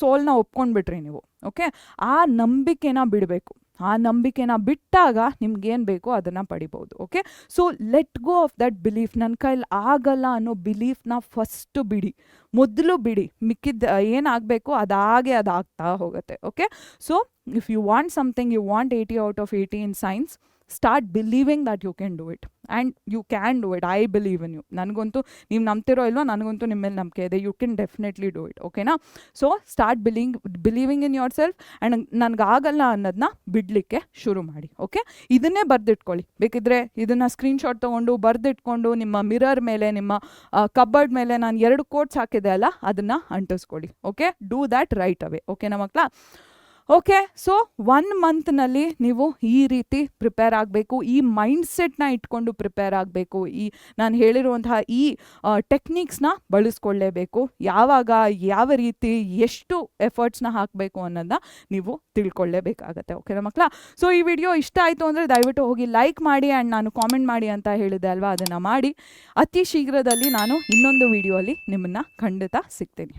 ಸೋಲ್ನ ಒಪ್ಕೊಂಡ್ಬಿಟ್ರಿ ನೀವು. ಓಕೆ? ಆ ನಂಬಿಕೆನ ಬಿಡಬೇಕು. ಆ ನಂಬಿಕೆನ ಬಿಟ್ಟಾಗ ನಿಮ್ಗೇನು ಬೇಕೋ ಅದನ್ನು ಪಡಿಬೋದು. Okay? So let go of that belief. ನನ್ನ ಕೈಲಿ ಆಗಲ್ಲ ಅನ್ನೋ ಬಿಲೀಫ್ನ ಫಸ್ಟು ಬಿಡಿ, ಮೊದಲು ಬಿಡಿ. ಮಿಕ್ಕಿದ್ದು ಏನಾಗಬೇಕು ಅದಾಗ್ತಾ ಹೋಗುತ್ತೆ. Okay? So if you want something, you want 80 out of 80 in science, start believing that you can do it, and you can do it. I believe in you. ನನಗಂತೂ ನೀವು ನಂಬ್ತಿರೋ ಇಲ್ವೋ, ನನಗಂತೂ ನಿಮ್ಮ ಮೇಲೆ ನಂಬಿಕೆ ಇದೆ. You can definitely do it. ಓಕೆನಾ? So start believing in yourself and ನನಗಾಗಲ್ಲ ಅನ್ನೋದನ್ನ ಬಿಡಲಿಕ್ಕೆ ಶುರು ಮಾಡಿ. ಓಕೆ? ಇದನ್ನೇ ಬರೆದಿಟ್ಕೊಳ್ಳಿ. ಬೇಕಿದ್ರೆ ಇದನ್ನು ಸ್ಕ್ರೀನ್ಶಾಟ್ ತೊಗೊಂಡು ಬರೆದಿಟ್ಕೊಂಡು ನಿಮ್ಮ ಮಿರರ್ ಮೇಲೆ, ನಿಮ್ಮ ಕಬ್ಬರ್ಡ್ ಮೇಲೆ ನಾನು 2 ಕೋಟ್ಸ್ ಹಾಕಿದೆ ಅಲ್ಲ, ಅದನ್ನು ಅಂಟಿಸ್ಕೊಳ್ಳಿ. Okay? Do that right away. ಓಕೆನಾ ಮಕ್ಕಳ? ಓಕೆ, ಸೊ 1 ಮಂತ್ನಲ್ಲಿ ನೀವು ಈ ರೀತಿ ಪ್ರಿಪೇರ್ ಆಗಬೇಕು. ಈ ಮೈಂಡ್ಸೆಟ್ನ ಇಟ್ಕೊಂಡು ಪ್ರಿಪೇರ್ ಆಗಬೇಕು. ಈ ನಾನು ಹೇಳಿರುವಂತಹ ಈ ಟೆಕ್ನಿಕ್ಸ್ನ ಬಳಸ್ಕೊಳ್ಳೇಬೇಕು. ಯಾವಾಗ, ಯಾವ ರೀತಿ, ಎಷ್ಟು ಎಫರ್ಟ್ಸ್ನ ಹಾಕಬೇಕು ಅನ್ನೋದನ್ನ ನೀವು ತಿಳ್ಕೊಳ್ಳೇಬೇಕಾಗತ್ತೆ. ಓಕೆನಾ ಮಕ್ಕಳ? ಸೊ ಈ ವಿಡಿಯೋ ಇಷ್ಟ ಆಯಿತು ಅಂದರೆ ದಯವಿಟ್ಟು ಹೋಗಿ ಲೈಕ್ ಮಾಡಿ ಆ್ಯಂಡ್ ನಾನು ಕಾಮೆಂಟ್ ಮಾಡಿ ಅಂತ ಹೇಳಿದೆ ಅಲ್ವಾ, ಅದನ್ನು ಮಾಡಿ. ಅತಿ ಶೀಘ್ರದಲ್ಲಿ ನಾನು ಇನ್ನೊಂದು ವಿಡಿಯೋ ಅಲ್ಲಿ ನಿಮ್ಮನ್ನು ಖಂಡಿತ ಸಿಗ್ತೀನಿ.